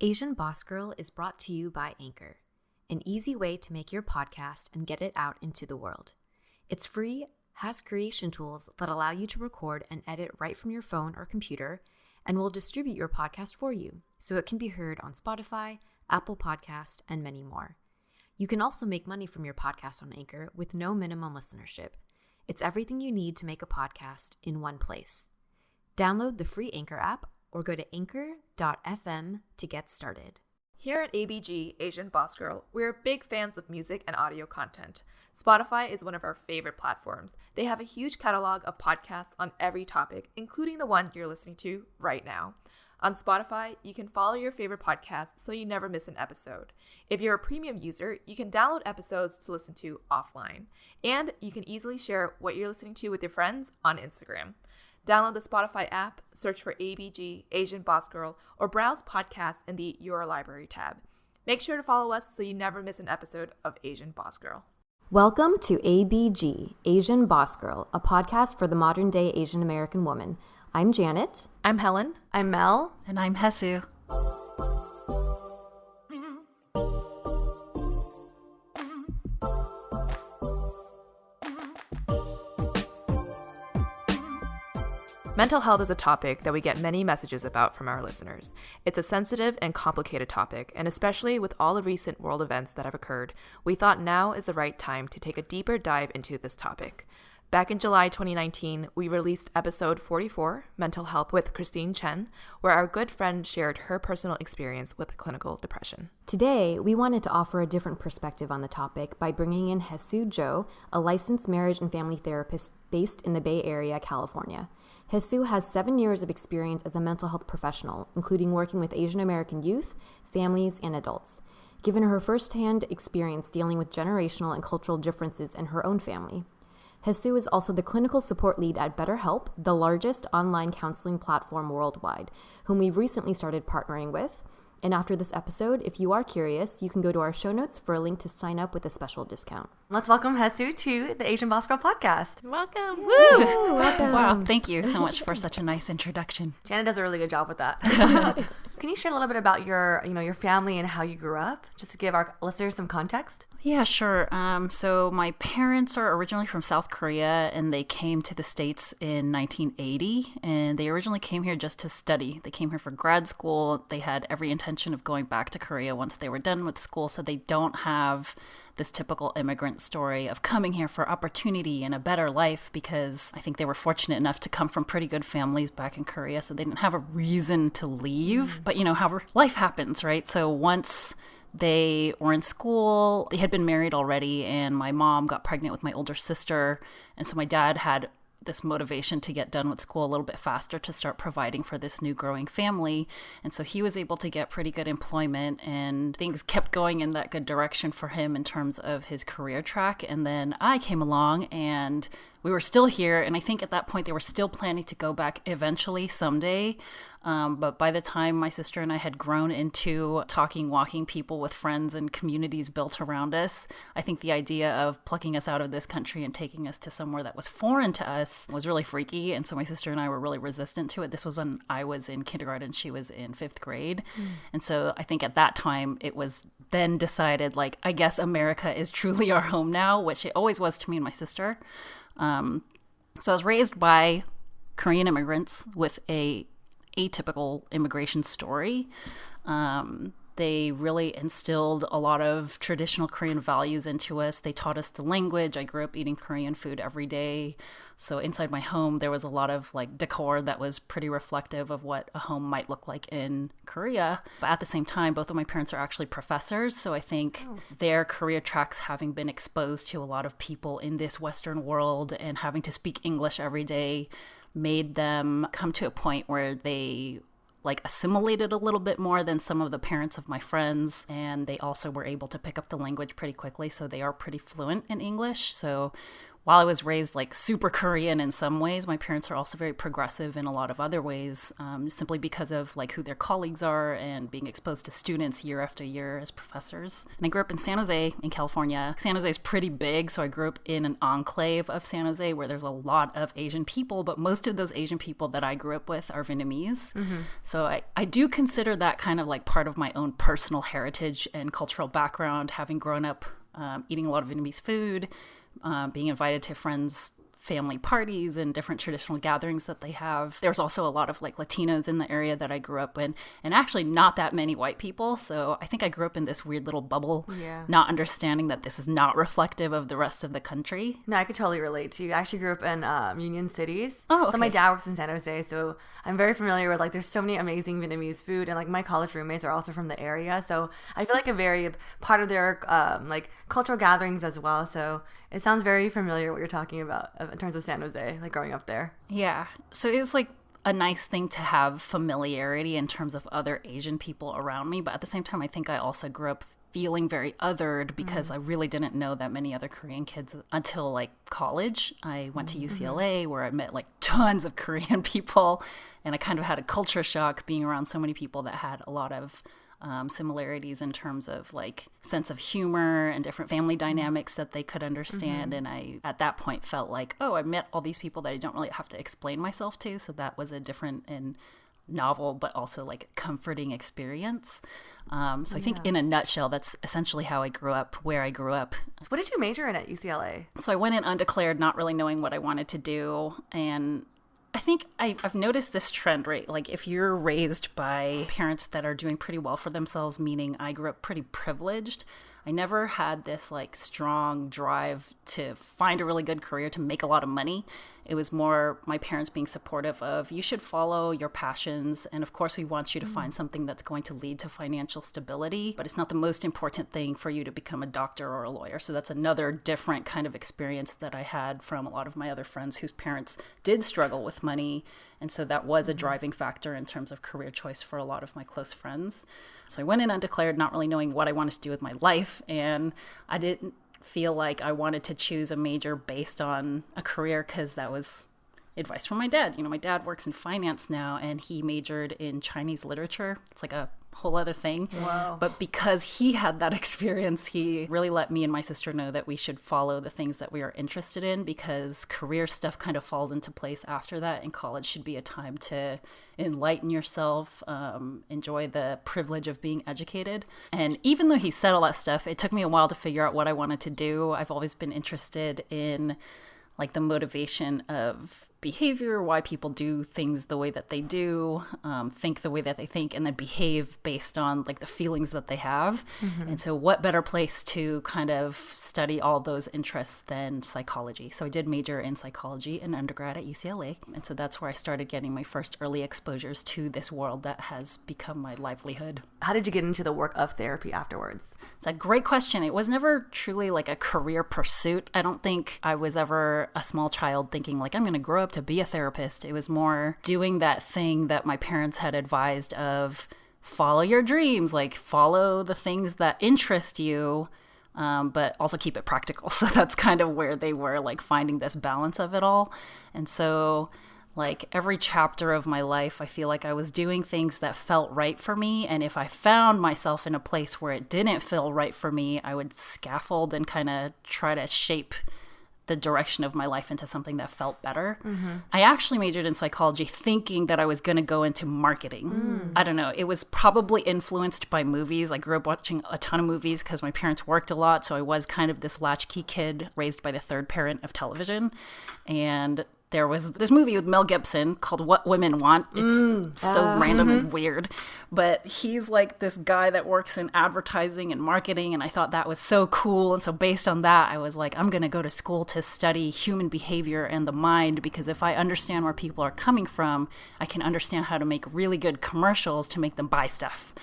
Asian Boss Girl is brought to you by Anchor, an easy way to make your podcast and get it out into the world. It's free, has creation tools that allow you to record and edit right from your phone or computer, and will distribute your podcast for you so it can be heard on Spotify, Apple Podcast, and many more. You can also make money from your podcast on Anchor with no minimum listenership. It's everything you need to make a podcast in one place. Download the free Anchor app or go to anchor.fm to get started. Here at ABG, Asian Boss Girl, we're big fans of music and audio content. Spotify is one of our favorite platforms. They have a huge catalog of podcasts on every topic, including the one you're listening to right now. On Spotify, you can follow your favorite podcast so you never miss an episode. If you're a premium user, you can download episodes to listen to offline. And you can easily share what you're listening to with your friends on Instagram. Download the Spotify app, search for ABG, Asian Boss Girl, or browse podcasts in the Your Library tab. Make sure to follow us so you never miss an episode of Asian Boss Girl. Welcome to ABG, Asian Boss Girl, a podcast for the modern-day Asian American woman. I'm Janet. I'm Helen. I'm Mel. And I'm Hesu. Mental health is a topic that we get many messages about from our listeners. It's a sensitive and complicated topic, and especially with all the recent world events that have occurred, we thought now is the right time to take a deeper dive into this topic. Back in July 2019, we released episode 44, Mental Health with Christine Chen, where our good friend shared her personal experience with clinical depression. Today, we wanted to offer a different perspective on the topic by bringing in Hesu Jo, a licensed marriage and family therapist based in the Bay Area, California. Hesu has 7 years of experience as a mental health professional, including working with Asian American youth, families, and adults. Given her firsthand experience dealing with generational and cultural differences in her own family. Hesu is also the clinical support lead at BetterHelp, the largest online counseling platform worldwide, whom we've recently started partnering with. And after this episode, if you are curious, you can go to our show notes for a link to sign up with a special discount. Let's welcome Hesu to the Asian Boss Girl podcast. Welcome. Woo! Welcome. Wow, thank you so much for such a nice introduction. Janet does a really good job with that. Can you share a little bit about your family and how you grew up, just to give our listeners some context? Yeah, sure. So my parents are originally from South Korea, and they came to the States in 1980, and they originally came here just to study. They came here for grad school. They had every intention of going back to Korea once they were done with school, so they don't have this typical immigrant story of coming here for opportunity and a better life, because I think they were fortunate enough to come from pretty good families back in Korea, so they didn't have a reason to leave. But, however, life happens, right? So once they were in school, they had been married already, and my mom got pregnant with my older sister, and so my dad had this motivation to get done with school a little bit faster to start providing for this new growing family. And so he was able to get pretty good employment, and things kept going in that good direction for him in terms of his career track. And then I came along, and we were still here. And I think at that point they were still planning to go back eventually someday. But by the time my sister and I had grown into talking, walking people with friends and communities built around us, I think the idea of plucking us out of this country and taking us to somewhere that was foreign to us was really freaky. And so my sister and I were really resistant to it. This was when I was in kindergarten, she was in 5th grade. And so I think at that time it was then decided, I guess America is truly our home now, which it always was to me and my sister. So I was raised by Korean immigrants with a atypical immigration story. They really instilled a lot of traditional Korean values into us. They taught us the language. I grew up eating Korean food every day. So inside my home, there was a lot of decor that was pretty reflective of what a home might look like in Korea. But at the same time, both of my parents are actually professors. So I think their career tracks, having been exposed to a lot of people in this Western world and having to speak English every day, made them come to a point where they assimilated a little bit more than some of the parents of my friends. And they also were able to pick up the language pretty quickly. So they are pretty fluent in English. So while I was raised like super Korean in some ways, my parents are also very progressive in a lot of other ways, simply because of like who their colleagues are and being exposed to students year after year as professors. And I grew up in San Jose in California. San Jose is pretty big, so I grew up in an enclave of San Jose where there's a lot of Asian people, but most of those Asian people that I grew up with are Vietnamese. So I do consider that kind of like part of my own personal heritage and cultural background, having grown up eating a lot of Vietnamese food, being invited to friends' family parties and different traditional gatherings that they have. There's also a lot of like Latinos in the area that I grew up in, and actually not that many white people. So I think I grew up in this weird little bubble, not understanding that this is not reflective of the rest of the country. No, I could totally relate to you. I actually grew up in Union Cities. Oh, okay. So my dad works in San Jose, so I'm very familiar with like there's so many amazing Vietnamese food, and like my college roommates are also from the area, so I feel like a very part of their like cultural gatherings as well. So it sounds very familiar what you're talking about in terms of San Jose, like growing up there. Yeah. So it was like a nice thing to have familiarity in terms of other Asian people around me. But at the same time, I think I also grew up feeling very othered because I really didn't know that many other Korean kids until like college. I went to UCLA where I met like tons of Korean people, and I kind of had a culture shock being around so many people that had a lot of similarities in terms of like sense of humor and different family dynamics that they could understand. And I, at that point, felt like, oh, I met all these people that I don't really have to explain myself to. So that was a different and novel, but also like comforting experience. So I think in a nutshell, that's essentially how I grew up, where I grew up. What did you major in at UCLA? So I went in undeclared, not really knowing what I wanted to do. And I think I've noticed this trend, right? Like if you're raised by parents that are doing pretty well for themselves, meaning I grew up pretty privileged, I never had this like strong drive to find a really good career to make a lot of money. It was more my parents being supportive of, you should follow your passions. And of course, we want you to find something that's going to lead to financial stability, but it's not the most important thing for you to become a doctor or a lawyer. So that's another different kind of experience that I had from a lot of my other friends whose parents did struggle with money. And so that was a driving factor in terms of career choice for a lot of my close friends. So I went in undeclared, not really knowing what I wanted to do with my life. And I didn't feel like I wanted to choose a major based on a career because that was advice from my dad. You know, my dad works in finance now, and he majored in Chinese literature. It's like a whole other thing. Wow. But because he had that experience, he really let me and my sister know that we should follow the things that we are interested in, because career stuff kind of falls into place after that, and college should be a time to enlighten yourself, enjoy the privilege of being educated. And even though he said all that stuff, it took me a while to figure out what I wanted to do. I've always been interested in like the motivation of behavior, why people do things the way that they do, think the way that they think, and then behave based on like the feelings that they have. And so what better place to kind of study all those interests than psychology? So I did major in psychology in undergrad at UCLA. And so that's where I started getting my first early exposures to this world that has become my livelihood. How did you get into the work of therapy afterwards? It's a great question. It was never truly like a career pursuit. I don't think I was ever a small child thinking like, I'm going to grow up to be a therapist. It was more doing that thing that my parents had advised of, follow your dreams, like follow the things that interest you, but also keep it practical. So that's kind of where they were, like finding this balance of it all. And so like every chapter of my life, I feel like I was doing things that felt right for me. And if I found myself in a place where it didn't feel right for me, I would scaffold and kind of try to shape the direction of my life into something that felt better. I actually majored in psychology thinking that I was going to go into marketing. I don't know. It was probably influenced by movies. I grew up watching a ton of movies because my parents worked a lot. So I was kind of this latchkey kid raised by the third parent of television. And there was this movie with Mel Gibson called What Women Want. It's so random and weird. But he's like this guy that works in advertising and marketing, and I thought that was so cool. And so based on that, I was like, I'm going to go to school to study human behavior and the mind, because if I understand where people are coming from, I can understand how to make really good commercials to make them buy stuff.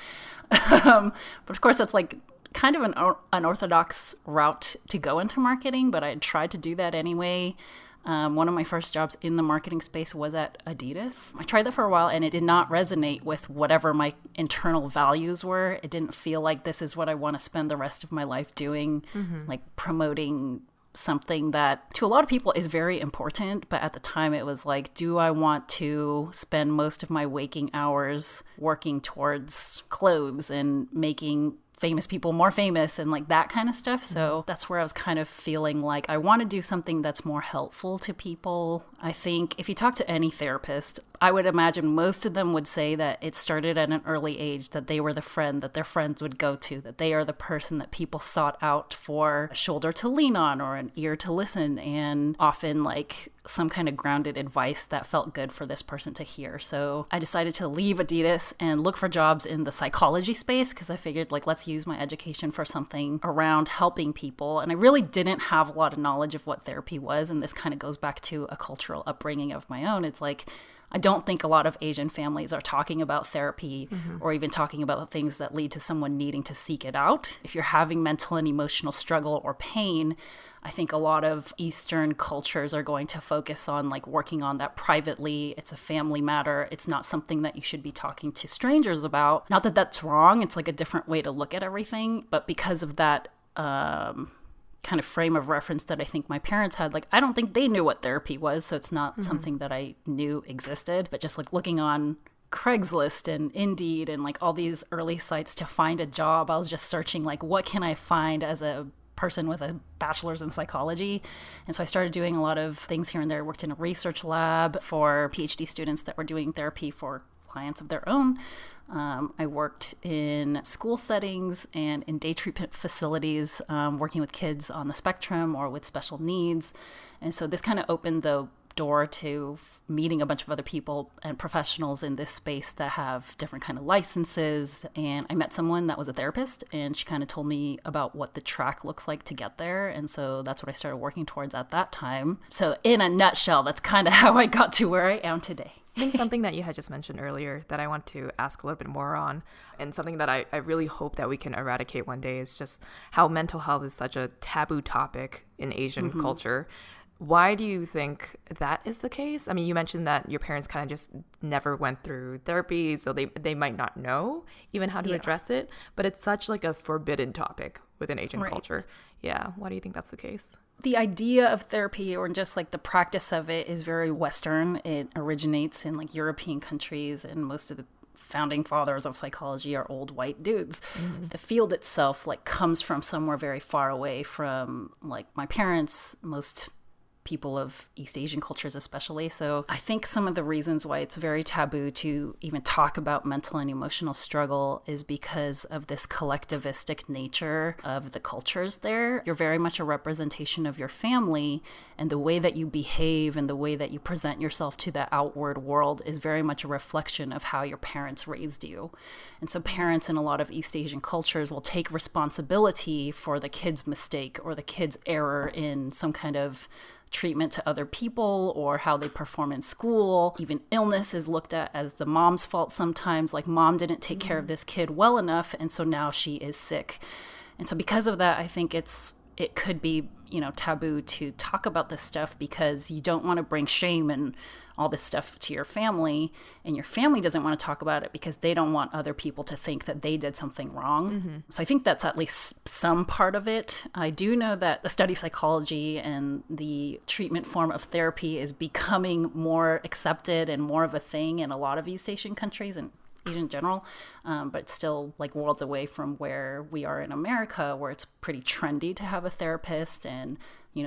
But of course, that's like kind of an unorthodox route to go into marketing, but I tried to do that anyway. One of my first jobs in the marketing space was at Adidas. I tried that for a while, and it did not resonate with whatever my internal values were. It didn't feel like this is what I want to spend the rest of my life doing, like promoting something that to a lot of people is very important, but at the time it was like, do I want to spend most of my waking hours working towards clothes and making famous people more famous and like that kind of stuff? So that's where I was kind of feeling like I want to do something that's more helpful to people. I think if you talk to any therapist, I would imagine most of them would say that it started at an early age, that they were the friend that their friends would go to, that they are the person that people sought out for a shoulder to lean on or an ear to listen, and often like some kind of grounded advice that felt good for this person to hear. So I decided to leave Adidas and look for jobs in the psychology space because I figured like, let's use my education for something around helping people. And I really didn't have a lot of knowledge of what therapy was. And this kind of goes back to a cultural upbringing of my own. It's like, I don't think a lot of Asian families are talking about therapy or even talking about the things that lead to someone needing to seek it out. If you're having mental and emotional struggle or pain, I think a lot of Eastern cultures are going to focus on like working on that privately. It's a family matter. It's not something that you should be talking to strangers about. Not that that's wrong. It's like a different way to look at everything. But because of that kind of frame of reference that I think my parents had, like, I don't think they knew what therapy was. So it's not something that I knew existed. But just like looking on Craigslist and Indeed and like all these early sites to find a job, I was just searching like, what can I find as a person with a bachelor's in psychology? And so I started doing a lot of things here and there. I worked in a research lab for PhD students that were doing therapy for clients of their own. I worked in school settings and in day treatment facilities, working with kids on the spectrum or with special needs. And so this kind of opened the door to meeting a bunch of other people and professionals in this space that have different kind of licenses. And I met someone that was a therapist, and she kind of told me about what the track looks like to get there. And so that's what I started working towards at that time. So in a nutshell, that's kind of how I got to where I am today. I think something that you had just mentioned earlier that I want to ask a little bit more on, and something that I really hope that we can eradicate one day, is just how mental health is such a taboo topic in Asian culture. Why do you think that is the case? I mean, you mentioned that your parents kind of just never went through therapy, so they might not know even how to address it, but it's such like a forbidden topic within Asian culture. Yeah. Why do you think that's the case? The idea of therapy, or just like the practice of it, is very Western. It originates in like European countries, and most of the founding fathers of psychology are old white dudes. The field itself like comes from somewhere very far away from like my parents, most people of East Asian cultures especially. So I think some of the reasons why it's very taboo to even talk about mental and emotional struggle is because of this collectivistic nature of the cultures there. You're very much a representation of your family, and the way that you behave and the way that you present yourself to the outward world is very much a reflection of how your parents raised you. And so parents in a lot of East Asian cultures will take responsibility for the kid's mistake or the kid's error in some kind of treatment to other people or how they perform in school. Even illness is looked at as the mom's fault sometimes, like mom didn't take care of this kid well enough, and so now she is sick. And so because of that, I think it could be, taboo to talk about this stuff because you don't want to bring shame and all this stuff to your family, and your family doesn't want to talk about it because they don't want other people to think that they did something wrong. So I think that's at least some part of it. I do know that the study of psychology and the treatment form of therapy is becoming more accepted and more of a thing in a lot of East Asian countries and Asian in general, but it's still like worlds away from where we are in America, where it's pretty trendy to have a therapist, and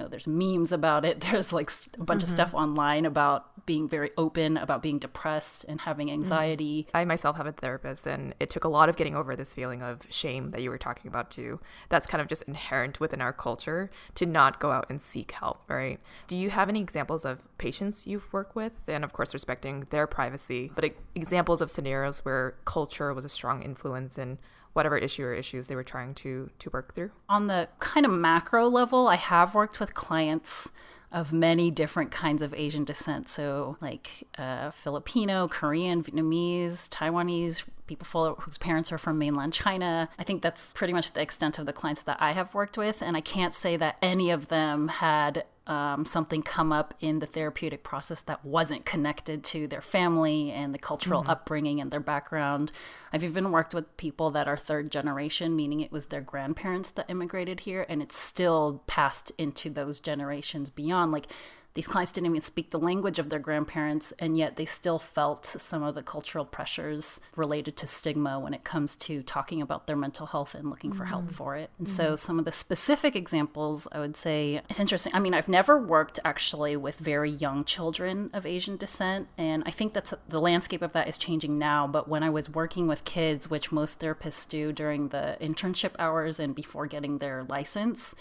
there's memes about it. There's like a bunch of stuff online about being very open about being depressed and having anxiety. I myself have a therapist, and it took a lot of getting over this feeling of shame that you were talking about too. That's kind of just inherent within our culture to not go out and seek help, right? Do you have any examples of patients you've worked with, and of course respecting their privacy, but examples of scenarios where culture was a strong influence in whatever issue or issues they were trying to work through? On the kind of macro level, I have worked with clients of many different kinds of Asian descent. So like Filipino, Korean, Vietnamese, Taiwanese, people whose parents are from mainland China. I think that's pretty much the extent of the clients that I have worked with. And I can't say that any of them had something come up in the therapeutic process that wasn't connected to their family and the cultural upbringing and their background. I've even worked with people that are third generation, meaning it was their grandparents that immigrated here, and it's still passed into those generations beyond. Like, these clients didn't even speak the language of their grandparents, and yet they still felt some of the cultural pressures related to stigma when it comes to talking about their mental health and looking for help for it. And so some of the specific examples, I would say, it's interesting. I mean, I've never worked actually with very young children of Asian descent, and I think that's the landscape of that is changing now. But when I was working with kids, which most therapists do during the internship hours and before getting their license,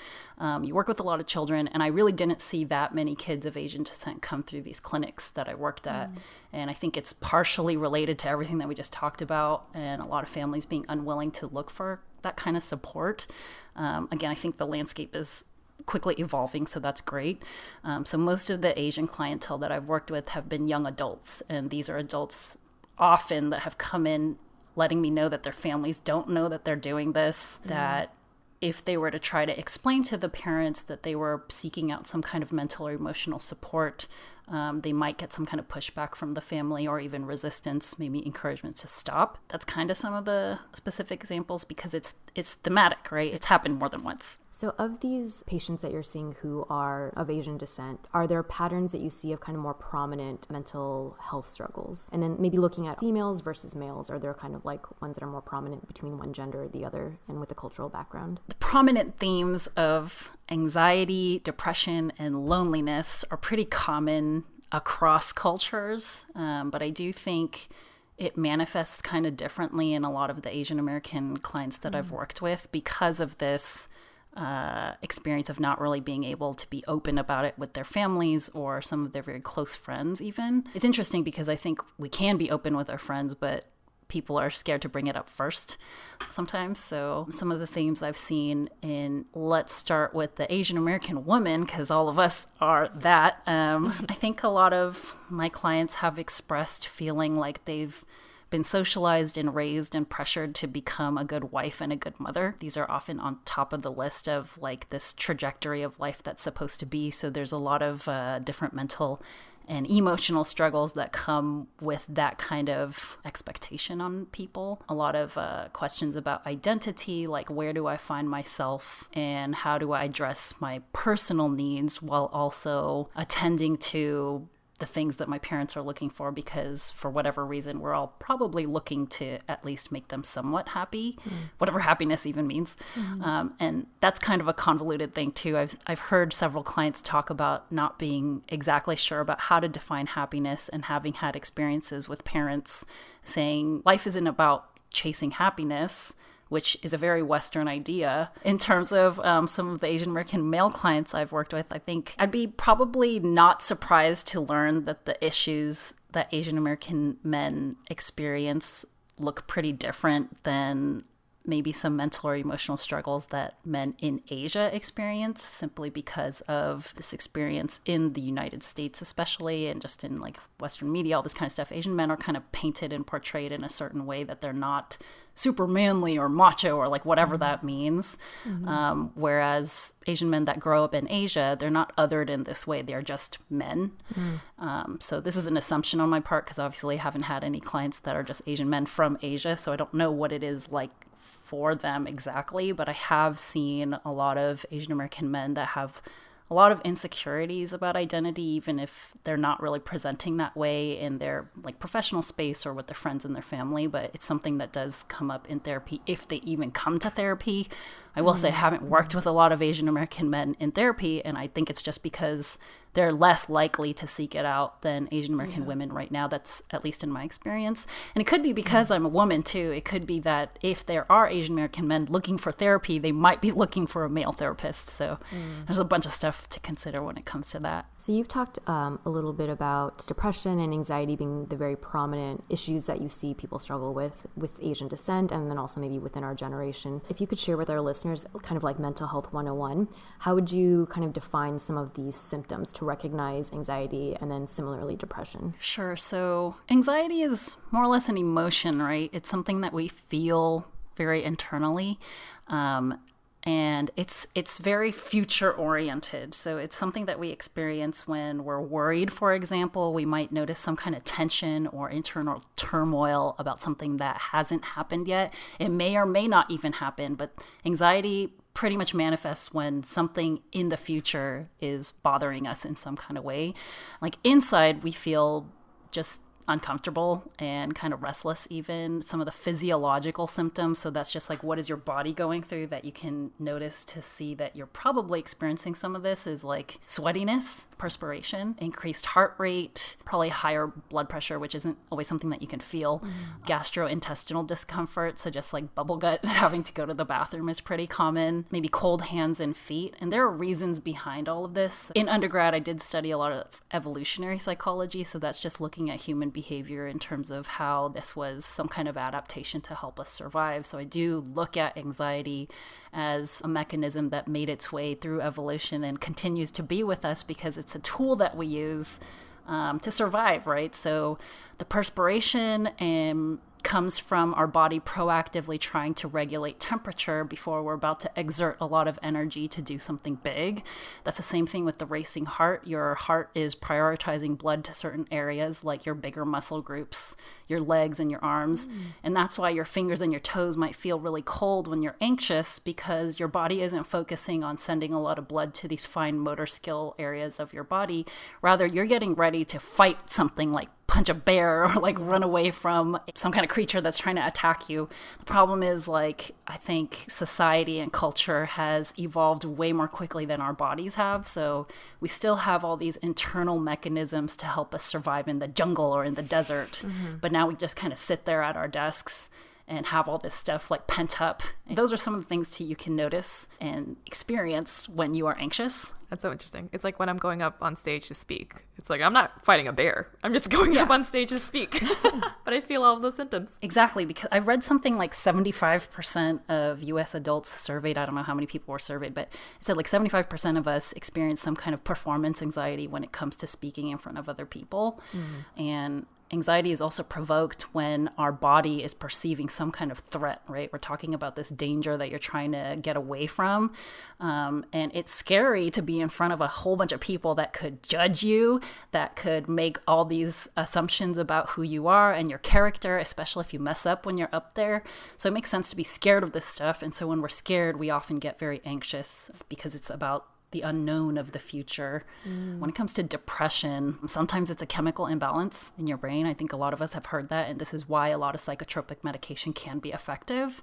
you work with a lot of children, and I really didn't see that many kids of Asian descent come through these clinics that I worked at. And I think it's partially related to everything that we just talked about, and a lot of families being unwilling to look for that kind of support. Again, I think the landscape is quickly evolving, so that's great. So most of the Asian clientele that I've worked with have been young adults, and these are adults often that have come in letting me know that their families don't know that they're doing this, that if they were to try to explain to the parents that they were seeking out some kind of mental or emotional support, they might get some kind of pushback from the family or even resistance, maybe encouragement to stop. That's kind of some of the specific examples because it's thematic, right? It's happened more than once. So of these patients that you're seeing who are of Asian descent, are there patterns that you see of kind of more prominent mental health struggles? And then maybe looking at females versus males, are there kind of like ones that are more prominent between one gender or the other and with a cultural background? The prominent themes of anxiety, depression, and loneliness are pretty common across cultures, but I do think it manifests kind of differently in a lot of the Asian American clients that I've worked with because of this experience of not really being able to be open about it with their families or some of their very close friends even. It's interesting because I think we can be open with our friends, but people are scared to bring it up first sometimes. So some of the themes I've seen let's start with the Asian American woman, because all of us are that. I think a lot of my clients have expressed feeling like they've been socialized and raised and pressured to become a good wife and a good mother. These are often on top of the list of like this trajectory of life that's supposed to be. So there's a lot of different mental and emotional struggles that come with that kind of expectation on people. A lot of questions about identity, like where do I find myself and how do I address my personal needs while also attending to the things that my parents are looking for, because for whatever reason, we're all probably looking to at least make them somewhat happy, whatever happiness even means. And that's kind of a convoluted thing too. I've heard several clients talk about not being exactly sure about how to define happiness, and having had experiences with parents saying life isn't about chasing happiness, which is a very Western idea. In terms of some of the Asian American male clients I've worked with, I think I'd be probably not surprised to learn that the issues that Asian American men experience look pretty different than maybe some mental or emotional struggles that men in Asia experience, simply because of this experience in the United States especially, and just in like Western media, all this kind of stuff. Asian men are kind of painted and portrayed in a certain way that they're not super manly or macho or like whatever that means. Whereas Asian men that grow up in Asia, they're not othered in this way. They're just men. So this is an assumption on my part, because obviously I haven't had any clients that are just Asian men from Asia, so I don't know what it is like for them exactly, but I have seen a lot of Asian American men that have a lot of insecurities about identity, even if they're not really presenting that way in their like professional space or with their friends and their family. But it's something that does come up in therapy, if they even come to therapy. I will say I haven't worked with a lot of Asian American men in therapy, and I think it's just because they're less likely to seek it out than Asian American women right now. That's at least in my experience. And it could be because I'm a woman too. It could be that if there are Asian American men looking for therapy, they might be looking for a male therapist. So there's a bunch of stuff to consider when it comes to that. So you've talked a little bit about depression and anxiety being the very prominent issues that you see people struggle with Asian descent, and then also maybe within our generation. If you could share with our listeners, kind of like mental health 101, how would you kind of define some of these symptoms to recognize anxiety and then similarly depression? Sure. So anxiety is more or less an emotion, right? It's something that we feel very internally. and it's very future oriented. So it's something that we experience when we're worried. For example, we might notice some kind of tension or internal turmoil about something that hasn't happened yet. It may or may not even happen, but anxiety pretty much manifests when something in the future is bothering us in some kind of way. Like inside, we feel just uncomfortable and kind of restless, even some of the physiological symptoms. So that's just like, what is your body going through that you can notice to see that you're probably experiencing some of this is like sweatiness, perspiration, increased heart rate, probably higher blood pressure, which isn't always something that you can feel. Gastrointestinal discomfort, so just like bubble gut, having to go to the bathroom is pretty common. Maybe cold hands and feet. And there are reasons behind all of this. In undergrad, I did study a lot of evolutionary psychology. So that's just looking at human behavior in terms of how this was some kind of adaptation to help us survive. So I do look at anxiety as a mechanism that made its way through evolution and continues to be with us because it's a tool that we use to survive, right? So the perspiration comes from our body proactively trying to regulate temperature before we're about to exert a lot of energy to do something big. That's the same thing with the racing heart. Your heart is prioritizing blood to certain areas like your bigger muscle groups, your legs and your arms. And that's why your fingers and your toes might feel really cold when you're anxious, because your body isn't focusing on sending a lot of blood to these fine motor skill areas of your body. Rather, you're getting ready to fight something like punch a bear or like run away from some kind of creature that's trying to attack you. The problem is, like, I think society and culture has evolved way more quickly than our bodies have. So we still have all these internal mechanisms to help us survive in the jungle or in the desert. But now we just kind of sit there at our desks and have all this stuff like pent up. And those are some of the things too you can notice and experience when you are anxious. That's so interesting. It's like when I'm going up on stage to speak. It's like, I'm not fighting a bear. I'm just going up on stage to speak. But I feel all of those symptoms. Exactly, because I read something like 75% of US adults surveyed, I don't know how many people were surveyed, but it said like 75% of us experience some kind of performance anxiety when it comes to speaking in front of other people. And anxiety is also provoked when our body is perceiving some kind of threat, right? We're talking about this danger that you're trying to get away from. And it's scary to be in front of a whole bunch of people that could judge you, that could make all these assumptions about who you are and your character, especially if you mess up when you're up there. So it makes sense to be scared of this stuff. And so when we're scared, we often get very anxious because it's about the unknown of the future. When it comes to depression, sometimes it's a chemical imbalance in your brain. I think a lot of us have heard that, and this is why a lot of psychotropic medication can be effective.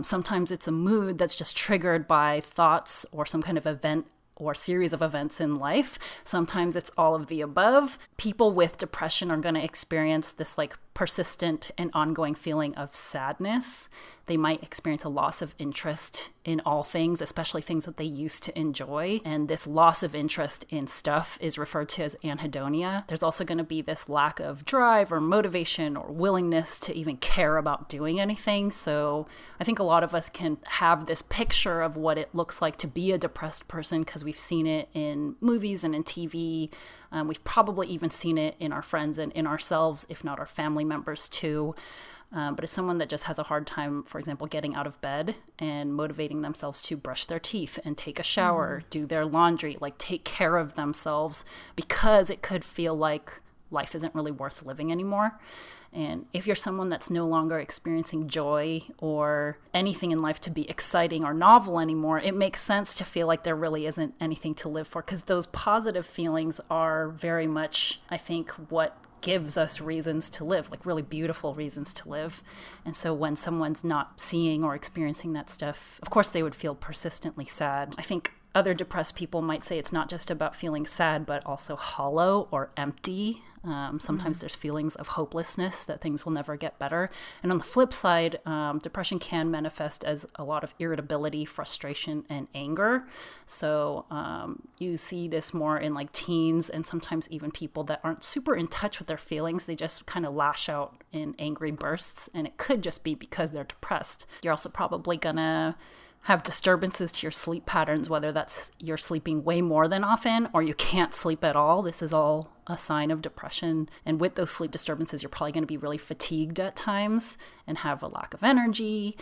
Sometimes it's a mood that's just triggered by thoughts or some kind of event or series of events in life. Sometimes it's all of the above. People with depression are going to experience this like persistent and ongoing feeling of sadness. They might experience a loss of interest in all things, especially things that they used to enjoy. And this loss of interest in stuff is referred to as anhedonia. There's also going to be this lack of drive or motivation or willingness to even care about doing anything. So I think a lot of us can have this picture of what it looks like to be a depressed person because we've seen it in movies and in TV. We've probably even seen it in our friends and in ourselves, if not our family members too. But it's someone that just has a hard time, for example, getting out of bed and motivating themselves to brush their teeth and take a shower, do their laundry, like take care of themselves, because it could feel like life isn't really worth living anymore. And if you're someone that's no longer experiencing joy or anything in life to be exciting or novel anymore, it makes sense to feel like there really isn't anything to live for, because those positive feelings are very much, I think, what gives us reasons to live, like really beautiful reasons to live. And so when someone's not seeing or experiencing that stuff, of course they would feel persistently sad. I think other depressed people might say it's not just about feeling sad, but also hollow or empty. Sometimes there's feelings of hopelessness that things will never get better. And on the flip side, depression can manifest as a lot of irritability, frustration, and anger. So you see this more in like teens and sometimes even people that aren't super in touch with their feelings. They just kind of lash out in angry bursts. And it could just be because they're depressed. You're also probably gonna have disturbances to your sleep patterns, whether that's you're sleeping way more than often or you can't sleep at all. This is all a sign of depression. And with those sleep disturbances, you're probably going to be really fatigued at times and have a lack of energy.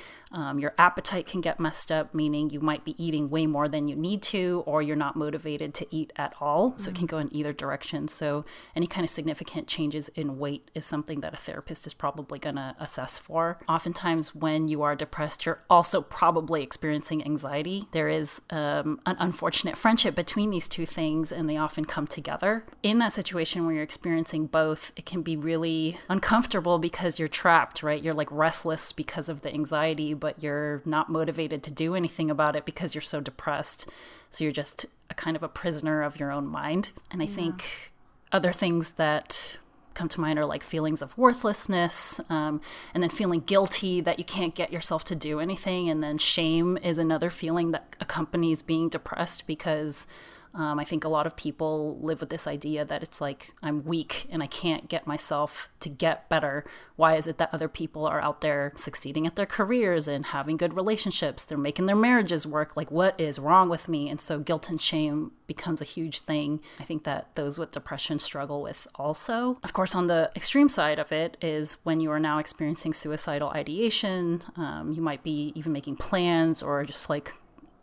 Your appetite can get messed up, meaning you might be eating way more than you need to, or you're not motivated to eat at all. So it can go in either direction. So any kind of significant changes in weight is something that a therapist is probably going to assess for. Oftentimes when you are depressed, you're also probably experiencing anxiety. There is an unfortunate friendship between these two things, and they often come together. In that situation where you're experiencing both, it can be really uncomfortable because you're trapped, right? You're like restless because of the anxiety, but you're not motivated to do anything about it because you're so depressed. So you're just a kind of a prisoner of your own mind. And I think other things that come to mind are like feelings of worthlessness, and then feeling guilty that you can't get yourself to do anything. And then shame is another feeling that accompanies being depressed, because I think a lot of people live with this idea that it's like, I'm weak and I can't get myself to get better. Why is it that other people are out there succeeding at their careers and having good relationships? They're making their marriages work. Like, what is wrong with me? And so guilt and shame becomes a huge thing. I think that those with depression struggle with also. Of course, on the extreme side of it is when you are now experiencing suicidal ideation. You might be even making plans or just like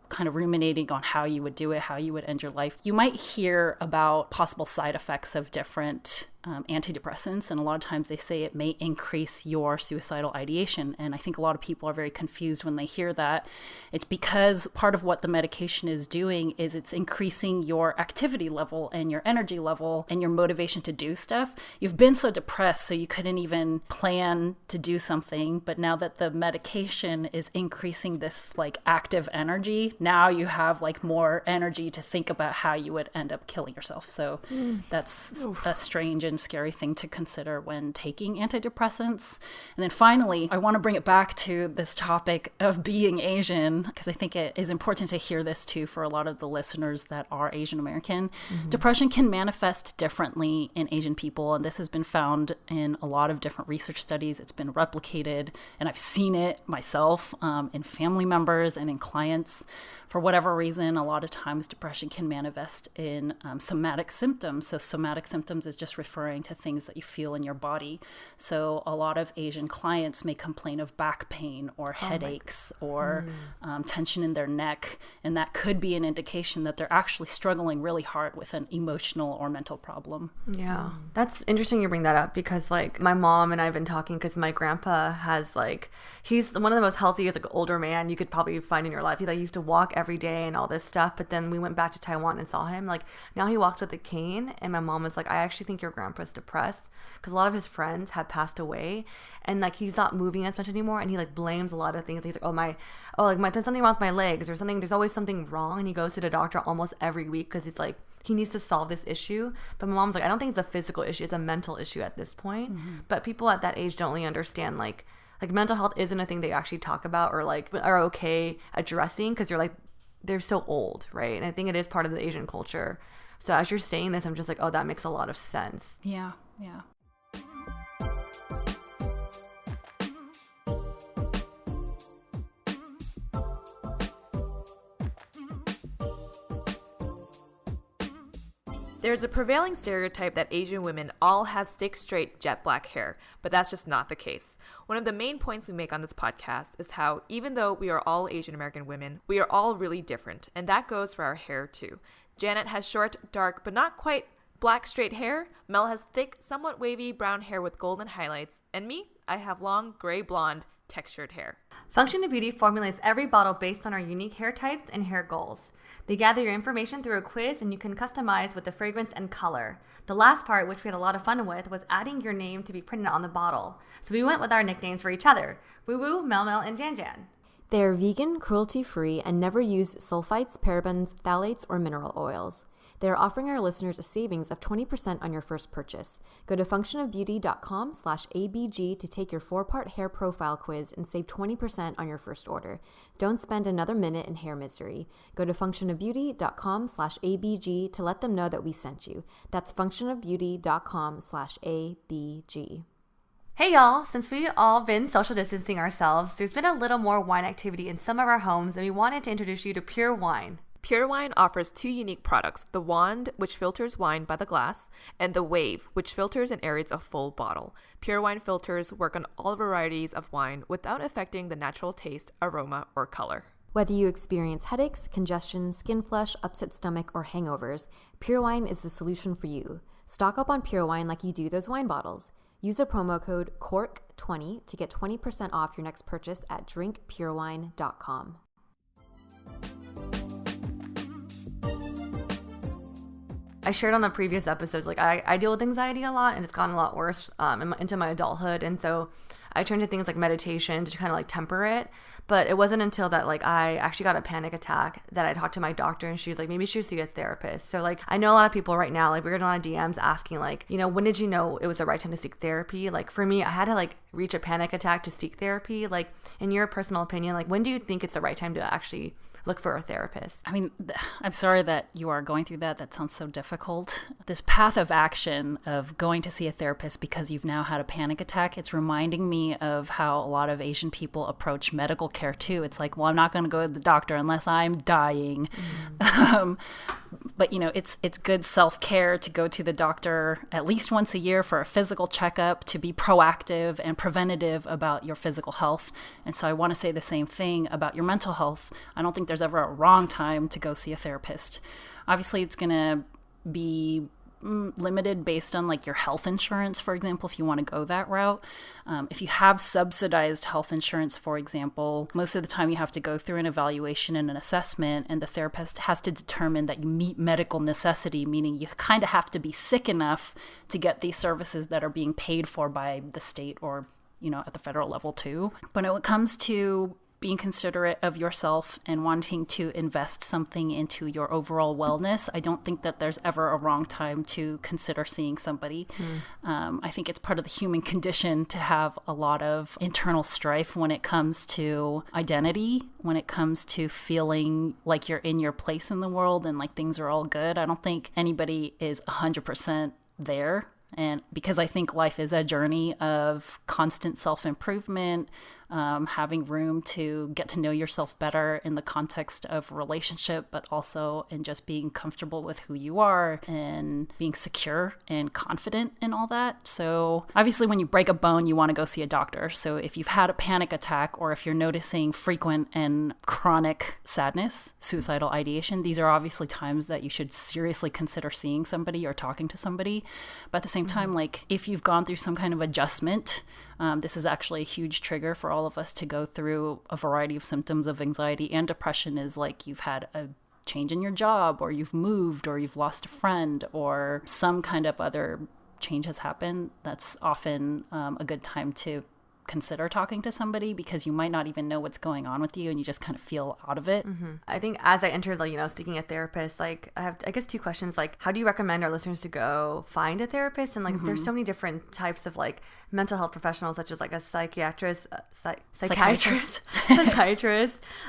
kind of ruminating on how you would do it, how you would end your life. You might hear about possible side effects of different antidepressants, and a lot of times they say it may increase your suicidal ideation. And I think a lot of people are very confused when they hear that. It's because part of what the medication is doing is it's increasing your activity level and your energy level and your motivation to do stuff. You've been so depressed, so you couldn't even plan to do something. But now that the medication is increasing this like active energy, now you have like more energy to think about how you would end up killing yourself. So that's a strange and scary thing to consider when taking antidepressants. And then finally, I want to bring it back to this topic of being Asian, because I think it is important to hear this too for a lot of the listeners that are Asian American. Depression can manifest differently in Asian people, and this has been found in a lot of different research studies. It's been replicated, and I've seen it myself in family members and in clients. For whatever reason, a lot of times depression can manifest in somatic symptoms. So somatic symptoms is just referring to things that you feel in your body. So a lot of Asian clients may complain of back pain or headaches or tension in their neck. And that could be an indication that they're actually struggling really hard with an emotional or mental problem. Yeah, that's interesting you bring that up, because like my mom and I have been talking, because my grandpa has like, he's one of the most healthiest like older man you could probably find in your life. He like used to walk every day and all this stuff, but then we went back to Taiwan and saw him. Like now he walks with a cane, and my mom was like, I actually think your grandpa's depressed, because a lot of his friends have passed away and like he's not moving as much anymore, and he like blames a lot of things. He's like, there's something wrong with my legs or something, there's always something wrong, and he goes to the doctor almost every week because he's like, he needs to solve this issue. But my mom's like, I don't think it's a physical issue, it's a mental issue at this point. But people at that age don't really understand like mental health isn't a thing they actually talk about or like are okay addressing, because you're like, they're so old, right? And I think it is part of the Asian culture. So as you're saying this, I'm just like, oh, that makes a lot of sense. Yeah. There's a prevailing stereotype that Asian women all have stick straight jet black hair, but that's just not the case. One of the main points we make on this podcast is how even though we are all Asian American women, we are all really different, and that goes for our hair too. Janet has short, dark, but not quite black straight hair. Mel has thick, somewhat wavy brown hair with golden highlights, and me, I have long gray blonde textured hair. Function of Beauty formulates every bottle based on our unique hair types and hair goals. They gather your information through a quiz, and you can customize with the fragrance and color. The last part, which we had a lot of fun with, was adding your name to be printed on the bottle. So we went with our nicknames for each other: Woo Woo, Mel Mel, and Jan Jan. They are vegan, cruelty-free, and never use sulfites, parabens, phthalates, or mineral oils. They are offering our listeners a savings of 20% on your first purchase. Go to functionofbeauty.com/ABG to take your 4-part hair profile quiz and save 20% on your first order. Don't spend another minute in hair misery. Go to functionofbeauty.com/ABG to let them know that we sent you. That's functionofbeauty.com/ABG. Hey y'all, since we've all been social distancing ourselves, there's been a little more wine activity in some of our homes, and we wanted to introduce you to Pure Wine. Pure Wine offers 2 unique products, the Wand, which filters wine by the glass, and the Wave, which filters and aerates a full bottle. Pure Wine filters work on all varieties of wine without affecting the natural taste, aroma, or color. Whether you experience headaches, congestion, skin flush, upset stomach, or hangovers, Pure Wine is the solution for you. Stock up on Pure Wine like you do those wine bottles. Use the promo code CORK20 to get 20% off your next purchase at drinkpurewine.com. I shared on the previous episodes, like I deal with anxiety a lot, and it's gotten a lot worse into my adulthood. And so I turned to things like meditation to kind of like temper it. But it wasn't until that like I actually got a panic attack that I talked to my doctor, and she was like, maybe you should see a therapist. So like I know a lot of people right now, like we're getting a lot of DMs asking like, you know, when did you know it was the right time to seek therapy? Like for me, I had to like reach a panic attack to seek therapy. Like in your personal opinion, like when do you think it's the right time to actually look for a therapist? I mean, I'm sorry that you are going through that. That sounds so difficult. This path of action of going to see a therapist because you've now had a panic attack, it's reminding me of how a lot of Asian people approach medical care too. It's like, well, I'm not going to go to the doctor unless I'm dying. But, you know, it's good self-care to go to the doctor at least once a year for a physical checkup, to be proactive and preventative about your physical health. And so I want to say the same thing about your mental health. I don't think there's ever a wrong time to go see a therapist. Obviously, it's going to be limited based on like your health insurance, for example, if you want to go that route. If you have subsidized health insurance, for example, most of the time you have to go through an evaluation and an assessment, and the therapist has to determine that you meet medical necessity, meaning you kind of have to be sick enough to get these services that are being paid for by the state or, you know, at the federal level too. But when it comes to being considerate of yourself and wanting to invest something into your overall wellness, I don't think that there's ever a wrong time to consider seeing somebody. I think it's part of the human condition to have a lot of internal strife when it comes to identity, when it comes to feeling like you're in your place in the world and like things are all good. I don't think anybody is 100% there. And because I think life is a journey of constant self-improvement, having room to get to know yourself better in the context of relationship, but also in just being comfortable with who you are and being secure and confident in all that. So obviously when you break a bone, you want to go see a doctor. So if you've had a panic attack, or if you're noticing frequent and chronic sadness, suicidal ideation, these are obviously times that you should seriously consider seeing somebody or talking to somebody. But at the same time, like if you've gone through some kind of adjustment, this is actually a huge trigger for all of us to go through a variety of symptoms of anxiety and depression. Is like you've had a change in your job, or you've moved, or you've lost a friend, or some kind of other change has happened. That's often a good time to consider talking to somebody, because you might not even know what's going on with you and you just kind of feel out of it. I think as I entered, like, you know, seeking a therapist, like I have, I guess, 2 questions. Like, how do you recommend our listeners to go find a therapist? And like, there's so many different types of like mental health professionals, such as like a psychiatrist, psychiatrist,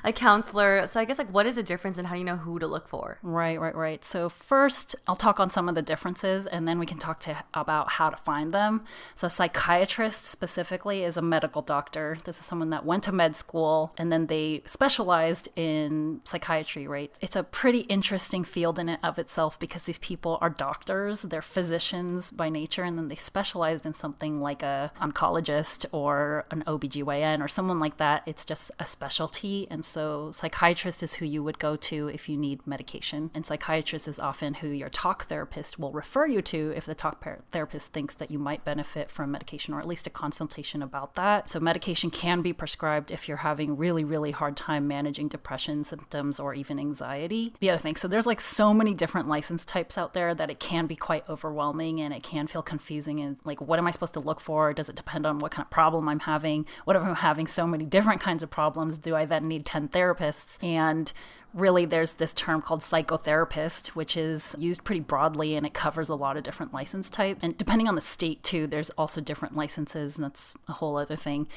a counselor. So I guess like, what is the difference, and how do you know who to look for? Right. So first, I'll talk on some of the differences, and then we can talk about how to find them. So a psychiatrist specifically is a medical doctor. This is someone that went to med school and then they specialized in psychiatry, right? It's a pretty interesting field in and of itself, because these people are doctors, they're physicians by nature, and then they specialized in something like a oncologist or an OBGYN or someone like that. It's just a specialty. And so psychiatrist is who you would go to if you need medication. And psychiatrist is often who your talk therapist will refer you to if the talk therapist thinks that you might benefit from medication, or at least a consultation about that. So medication can be prescribed if you're having really, really hard time managing depression symptoms or even anxiety. The other thing, so there's like so many different license types out there that it can be quite overwhelming, and it can feel confusing. And like, what am I supposed to look for? Does it depend on what kind of problem I'm having? What if I'm having so many different kinds of problems? Do I then need 10 therapists? And really, there's this term called psychotherapist, which is used pretty broadly, and it covers a lot of different license types. And depending on the state too, there's also different licenses, and that's a whole other thing.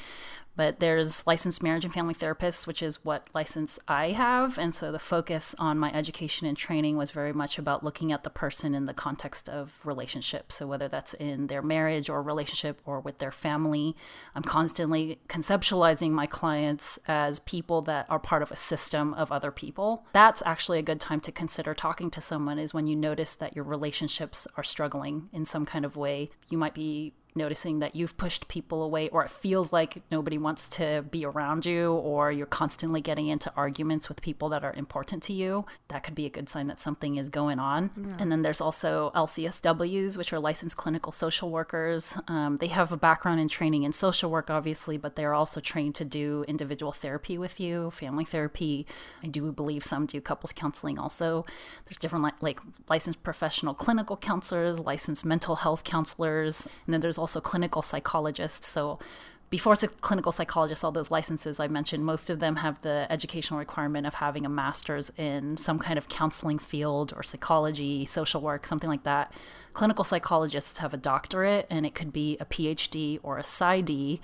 But there's licensed marriage and family therapists, which is what license I have. And so the focus on my education and training was very much about looking at the person in the context of relationships. So whether that's in their marriage or relationship or with their family, I'm constantly conceptualizing my clients as people that are part of a system of other people. That's actually a good time to consider talking to someone, is when you notice that your relationships are struggling in some kind of way. You might be noticing that you've pushed people away, or it feels like nobody wants to be around you, or you're constantly getting into arguments with people that are important to you. That could be a good sign that something is going on. Yeah. And then there's also LCSWs, which are licensed clinical social workers. They have a background in training in social work, obviously, but they're also trained to do individual therapy with you, family therapy. I do believe some do couples counseling also. There's different like licensed professional clinical counselors, licensed mental health counselors, and then there's also clinical psychologists. So before it's a clinical psychologist, all those licenses I mentioned, most of them have the educational requirement of having a master's in some kind of counseling field or psychology, social work, something like that. Clinical psychologists have a doctorate, and it could be a PhD or a PsyD.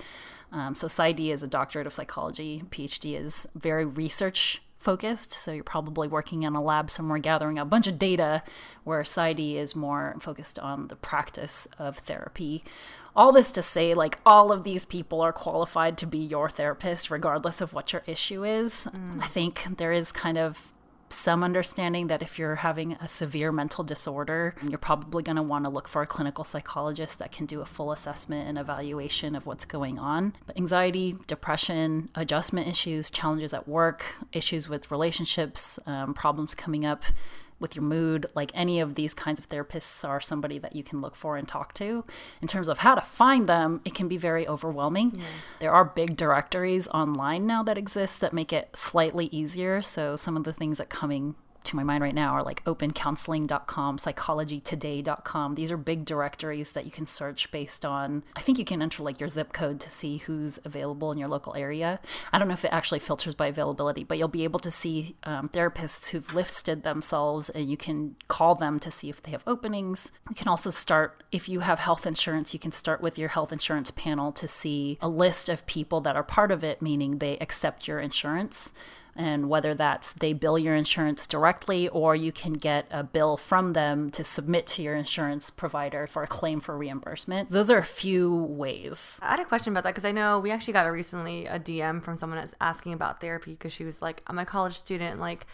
So PsyD is a doctorate of psychology. PhD is very research focused, so you're probably working in a lab somewhere gathering a bunch of data, where PsyD is more focused on the practice of therapy. All this to say, like, all of these people are qualified to be your therapist regardless of what your issue is. I think there is kind of some understanding that if you're having a severe mental disorder, you're probably going to want to look for a clinical psychologist that can do a full assessment and evaluation of what's going on. But anxiety, depression, adjustment issues, challenges at work, issues with relationships, problems coming up with your mood, like any of these kinds of therapists are somebody that you can look for and talk to. In terms of how to find them, it can be very overwhelming. Yeah. There are big directories online now that exist that make it slightly easier. So some of the things that coming to my mind right now are like opencounseling.com, psychologytoday.com. These are big directories that you can search based on, I think you can enter like your zip code to see who's available in your local area. I don't know if it actually filters by availability, but you'll be able to see therapists who've listed themselves, and you can call them to see if they have openings. You can also start, if you have health insurance, you can start with your health insurance panel to see a list of people that are part of it, meaning they accept your insurance. And whether that's they bill your insurance directly, or you can get a bill from them to submit to your insurance provider for a claim for reimbursement. Those are a few ways. I had a question about that, because I know we actually got recently a DM from someone that's asking about therapy, because she was like, I'm a college student, like,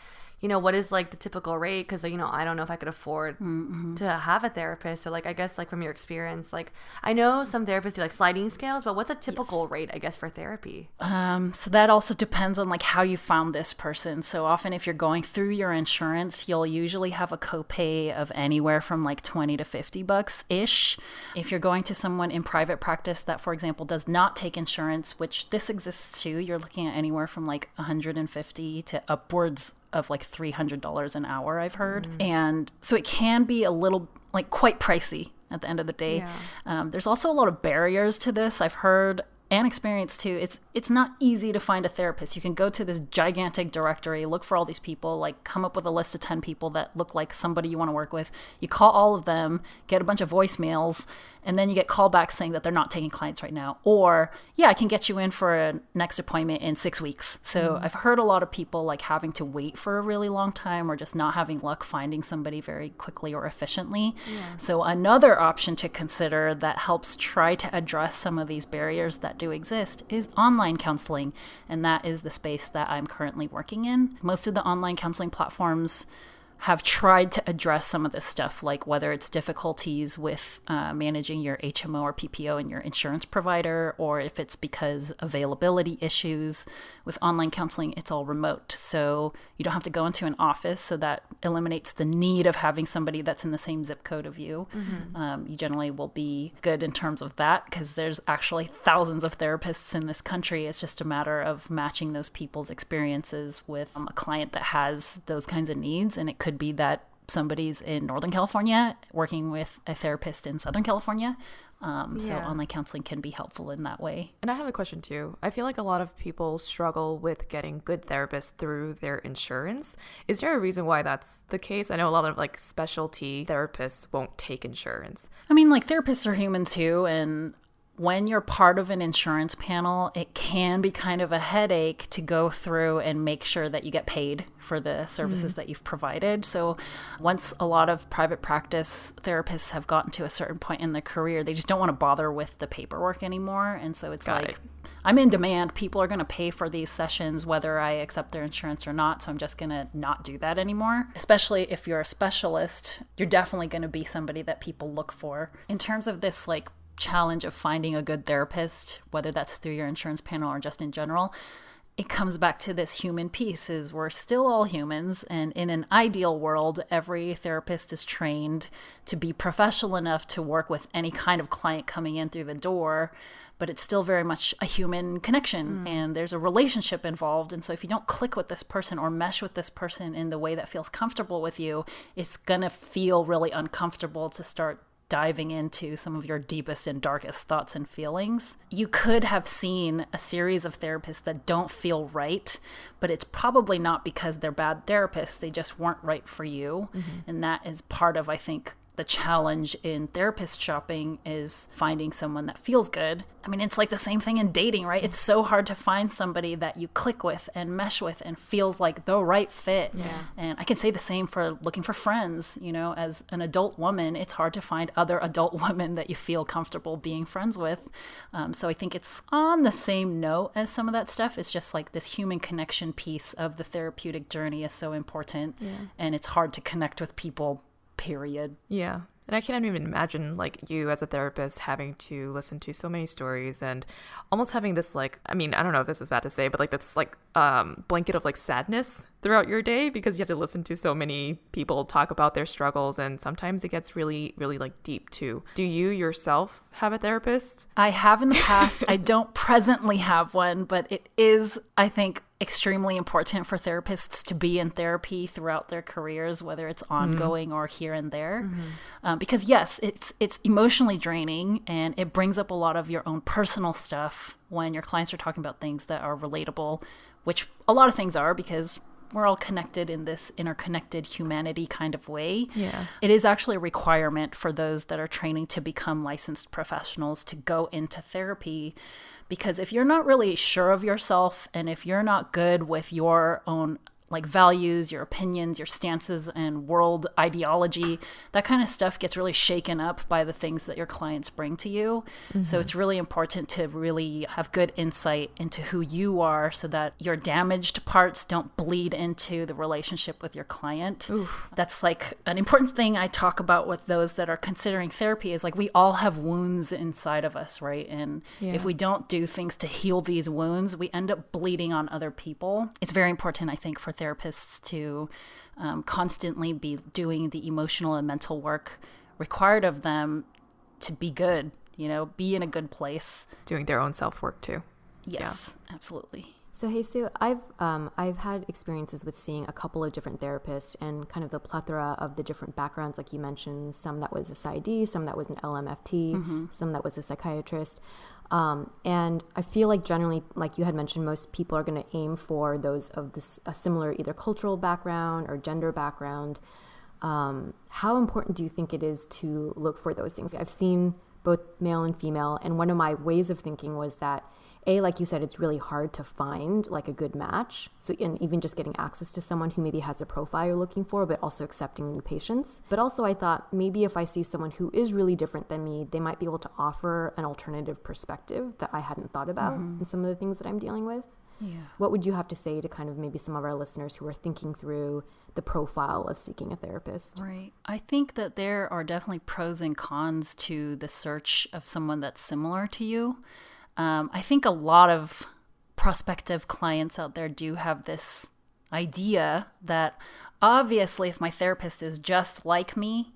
you know, what is like the typical rate? Because, you know, I don't know if I could afford to have a therapist. So like, I guess like from your experience, like I know some therapists do like sliding scales, but what's a typical rate, I guess, for therapy? So that also depends on like how you found this person. So often if you're going through your insurance, you'll usually have a copay of anywhere from like $20 to $50-ish. If you're going to someone in private practice that, for example, does not take insurance, which this exists too, you're looking at anywhere from like $150 to upwards of like $300 an hour, I've heard. And so it can be a little like quite pricey at the end of the day. Yeah. There's also a lot of barriers to this. I've heard and experienced too. It's not easy to find a therapist. You can go to this gigantic directory, look for all these people, like come up with a list of 10 people that look like somebody you want to work with. You call all of them, get a bunch of voicemails, and then you get callbacks saying that they're not taking clients right now. Or, yeah, I can get you in for a next appointment in 6 weeks. So I've heard a lot of people like having to wait for a really long time, or just not having luck finding somebody very quickly or efficiently. Yeah. So another option to consider that helps try to address some of these barriers that do exist is online counseling. And that is the space that I'm currently working in. Most of the online counseling platforms have tried to address some of this stuff, like whether it's difficulties with managing your HMO or PPO and your insurance provider, or if it's because availability issues. With online counseling, it's all remote. So you don't have to go into an office, so that eliminates the need of having somebody that's in the same zip code of you. You generally will be good in terms of that, because there's actually thousands of therapists in this country. It's just a matter of matching those people's experiences with a client that has those kinds of needs. And it could be that somebody's in Northern California working with a therapist in Southern California. So online counseling can be helpful in that way. And I have a question too. I feel like a lot of people struggle with getting good therapists through their insurance. Is there a reason why that's the case? I know a lot of like specialty therapists won't take insurance. I mean, like therapists are human too, and when you're part of an insurance panel, it can be kind of a headache to go through and make sure that you get paid for the services that you've provided. So once a lot of private practice therapists have gotten to a certain point in their career, they just don't want to bother with the paperwork anymore. And so it's I'm in demand. People are going to pay for these sessions, whether I accept their insurance or not. So I'm just going to not do that anymore. Especially if you're a specialist, you're definitely going to be somebody that people look for. In terms of this like challenge of finding a good therapist, whether that's through your insurance panel or just in general, it comes back to this human piece is we're still all humans. And in an ideal world, every therapist is trained to be professional enough to work with any kind of client coming in through the door. But it's still very much a human connection and there's a relationship involved. And so if you don't click with this person or mesh with this person in the way that feels comfortable with you, it's going to feel really uncomfortable to start diving into some of your deepest and darkest thoughts and feelings. You could have seen a series of therapists that don't feel right, but it's probably not because they're bad therapists. They just weren't right for you. And that is part of, I think, the challenge in therapist shopping is finding someone that feels good. I mean, it's like the same thing in dating, right? It's so hard to find somebody that you click with and mesh with and feels like the right fit. And I can say the same for looking for friends. You know, as an adult woman, it's hard to find other adult women that you feel comfortable being friends with. So I think it's on the same note as some of that stuff. It's just like this human connection piece of the therapeutic journey is so important. And it's hard to connect with people, period. Yeah. And I can't even imagine like you as a therapist having to listen to so many stories and almost having this like, I mean, I don't know if this is bad to say, but like that's like blanket of like sadness throughout your day because you have to listen to so many people talk about their struggles and sometimes it gets really, really like deep too. Do you yourself have a therapist? I have in the past. I don't presently have one, but it is, I think, extremely important for therapists to be in therapy throughout their careers, whether it's ongoing or here and there. Because yes, it's emotionally draining and it brings up a lot of your own personal stuff when your clients are talking about things that are relatable, which a lot of things are because we're all connected in this interconnected humanity kind of way. It is actually a requirement for those that are training to become licensed professionals to go into therapy. Because if you're not really sure of yourself and if you're not good with your own like values, your opinions, your stances and world ideology, that kind of stuff gets really shaken up by the things that your clients bring to you. So it's really important to really have good insight into who you are so that your damaged parts don't bleed into the relationship with your client. That's like an important thing I talk about with those that are considering therapy is like we all have wounds inside of us, right? And if we don't do things to heal these wounds, we end up bleeding on other people. It's very important, I think, for therapists to constantly be doing the emotional and mental work required of them to be good, you know, be in a good place. Doing their own self-work too. Yes, absolutely. So, hey, Sue, I've had experiences with seeing a couple of different therapists and kind of the plethora of the different backgrounds, like you mentioned, some that was a PsyD, some that was an LMFT, some that was a psychiatrist. And I feel like generally, like you had mentioned, most people are going to aim for those of this a similar either cultural background or gender background. How important do you think it is to look for those things? I've seen both male and female, and one of my ways of thinking was that like you said, it's really hard to find like a good match. So, and even just getting access to someone who maybe has the profile you're looking for, but also accepting new patients. But also I thought maybe if I see someone who is really different than me, they might be able to offer an alternative perspective that I hadn't thought about in some of the things that I'm dealing with. What would you have to say to kind of maybe some of our listeners who are thinking through the profile of seeking a therapist? Right. I think that there are definitely pros and cons to the search of someone that's similar to you. I think a lot of prospective clients out there do have this idea that obviously if my therapist is just like me,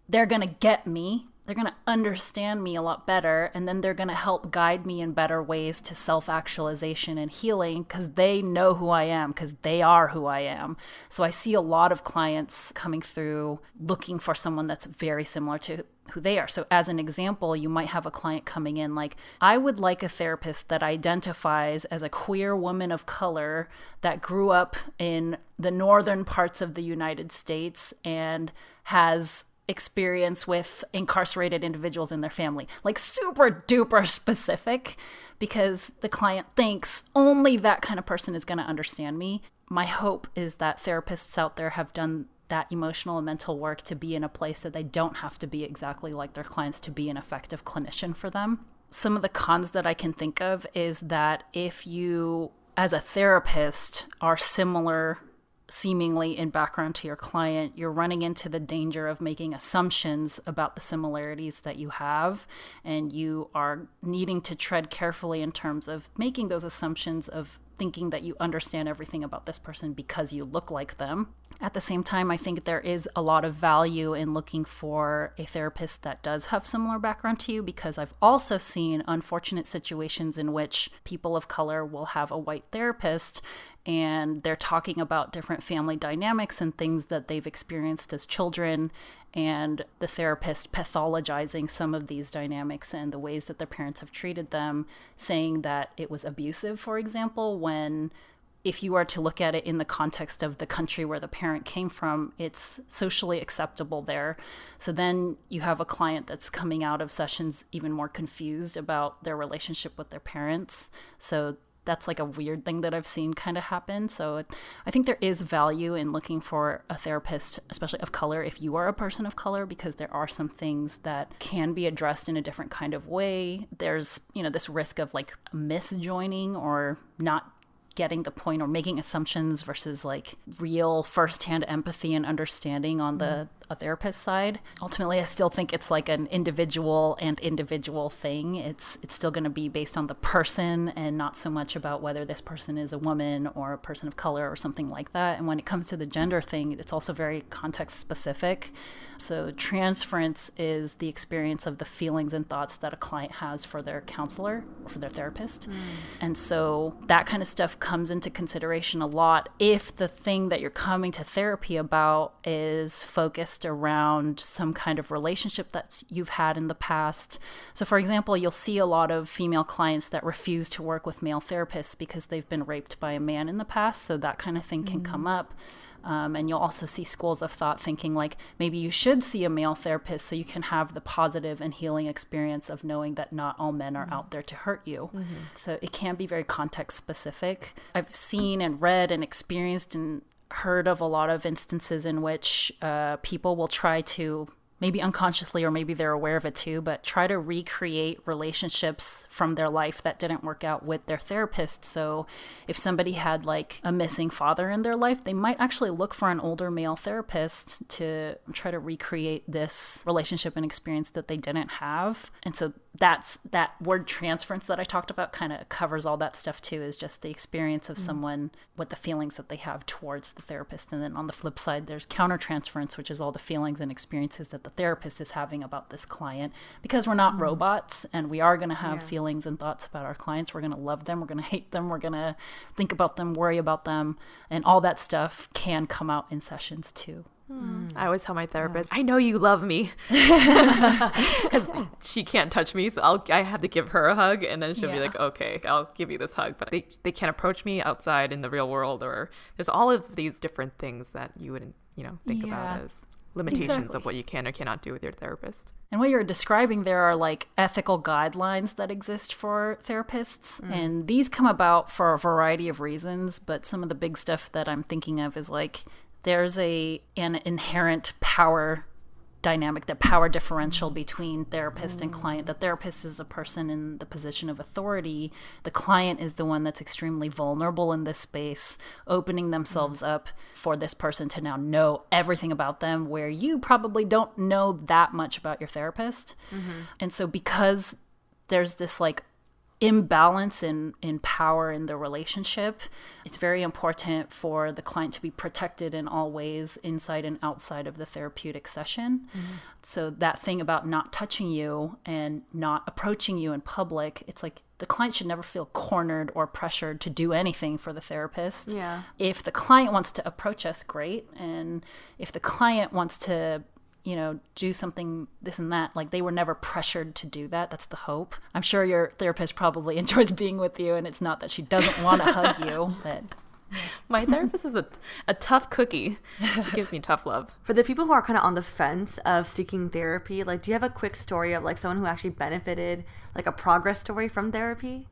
they're going to get me. They're going to understand me a lot better, and then they're going to help guide me in better ways to self-actualization and healing because they know who I am, because they are who I am. So I see a lot of clients coming through looking for someone that's very similar to who they are. So as an example, you might have a client coming in like, I would like a therapist that identifies as a queer woman of color that grew up in the northern parts of the United States and has experience with incarcerated individuals in their family. Like super duper specific, because the client thinks only that kind of person is going to understand me. My hope is that therapists out there have done that emotional and mental work to be in a place that they don't have to be exactly like their clients to be an effective clinician for them. Some of the cons that I can think of is that if you, as a therapist, are similar seemingly in background to your client, you're running into the danger of making assumptions about the similarities that you have, and you are needing to tread carefully in terms of making those assumptions of thinking that you understand everything about this person because you look like them. At the same time, I think there is a lot of value in looking for a therapist that does have similar background to you, because I've also seen unfortunate situations in which people of color will have a white therapist and they're talking about different family dynamics and things that they've experienced as children, and the therapist pathologizing some of these dynamics and the ways that their parents have treated them, saying that it was abusive, for example, when if you are to look at it in the context of the country where the parent came from, it's socially acceptable there. So then you have a client that's coming out of sessions even more confused about their relationship with their parents. So that's like a weird thing that I've seen kind of happen. So I think there is value in looking for a therapist, especially of color, if you are a person of color, because there are some things that can be addressed in a different kind of way. There's, this risk of like misjoining or not getting the point or making assumptions versus like real firsthand empathy and understanding on a therapist side. Ultimately, I still think it's like an individual thing. It's still going to be based on the person and not so much about whether this person is a woman or a person of color or something like that. And when it comes to the gender thing, it's also very context specific. So transference is the experience of the feelings and thoughts that a client has for their counselor or for their therapist. And so that kind of stuff comes into consideration a lot if the thing that you're coming to therapy about is focused around some kind of relationship that you've had in the past. So for example, you'll see a lot of female clients that refuse to work with male therapists because they've been raped by a man in the past. So that kind of thing can come up. And you'll also see schools of thought thinking like maybe you should see a male therapist so you can have the positive and healing experience of knowing that not all men are out there to hurt you. So it can be very context specific. I've seen and read and experienced and heard of a lot of instances in which people will try to, maybe unconsciously or maybe they're aware of it too, but try to recreate relationships from their life that didn't work out with their therapist. So if somebody had like a missing father in their life, they might actually look for an older male therapist to try to recreate this relationship and experience that they didn't have. And so that word transference that I talked about kind of covers all that stuff too, is just the experience of someone with the feelings that they have towards the therapist. And then on the flip side, there's countertransference, which is all the feelings and experiences that the therapist is having about this client, because we're not robots and we are going to have feelings and thoughts about our clients. We're going to love them. We're going to hate them. We're going to think about them, worry about them. And all that stuff can come out in sessions too. I always tell my therapist, I know you love me, because she can't touch me, so I have to give her a hug, and then she'll be like, okay, I'll give you this hug, but they can't approach me outside in the real world, or there's all of these different things that you wouldn't think about as limitations of what you can or cannot do with your therapist. And what you're describing, there are like ethical guidelines that exist for therapists, and these come about for a variety of reasons, but some of the big stuff that I'm thinking of is like there's an inherent power dynamic, the power differential between therapist and client. The therapist is a person in the position of authority. The client is the one that's extremely vulnerable in this space, opening themselves up for this person to now know everything about them, where you probably don't know that much about your therapist. And so because there's this like imbalance in power in the relationship, it's very important for the client to be protected in all ways, inside and outside of the therapeutic session. So that thing about not touching you and not approaching you in public, it's like the client should never feel cornered or pressured to do anything for the therapist. If the client wants to approach us, great. And if the client wants to do something, this and that, like they were never pressured to do that. That's the hope. I'm sure your therapist probably enjoys being with you, and it's not that she doesn't want to hug you, but My therapist is a tough cookie. She gives me tough love. For the people who are kind of on the fence of seeking therapy, like, do you have a quick story of like someone who actually benefited, like a progress story from therapy?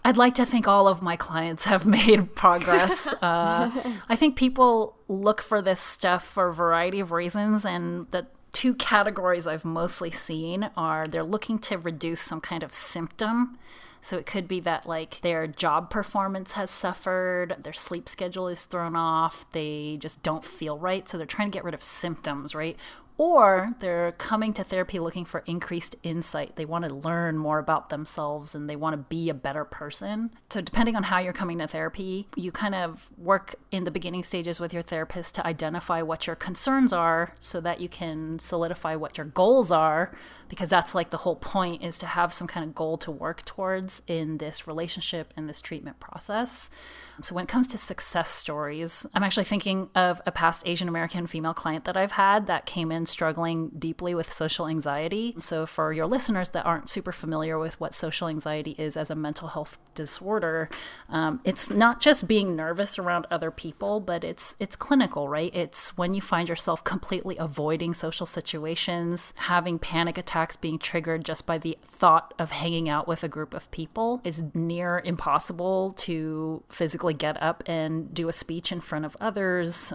I'd like to think all of my clients have made progress. I think people look for this stuff for a variety of reasons, and the two categories I've mostly seen are they're looking to reduce some kind of symptom. So it could be that like their job performance has suffered, their sleep schedule is thrown off, they just don't feel right. So they're trying to get rid of symptoms, right? Or they're coming to therapy looking for increased insight. They want to learn more about themselves and they want to be a better person. So depending on how you're coming to therapy, you kind of work in the beginning stages with your therapist to identify what your concerns are so that you can solidify what your goals are, because that's like the whole point, is to have some kind of goal to work towards in this relationship and this treatment process. So when it comes to success stories, I'm actually thinking of a past Asian American female client that I've had that came in struggling deeply with social anxiety. So for your listeners that aren't super familiar with what social anxiety is as a mental health disorder, it's not just being nervous around other people, but it's clinical, right? It's when you find yourself completely avoiding social situations, having panic attacks being triggered just by the thought of hanging out with a group of people is near impossible to physically get up and do a speech in front of others.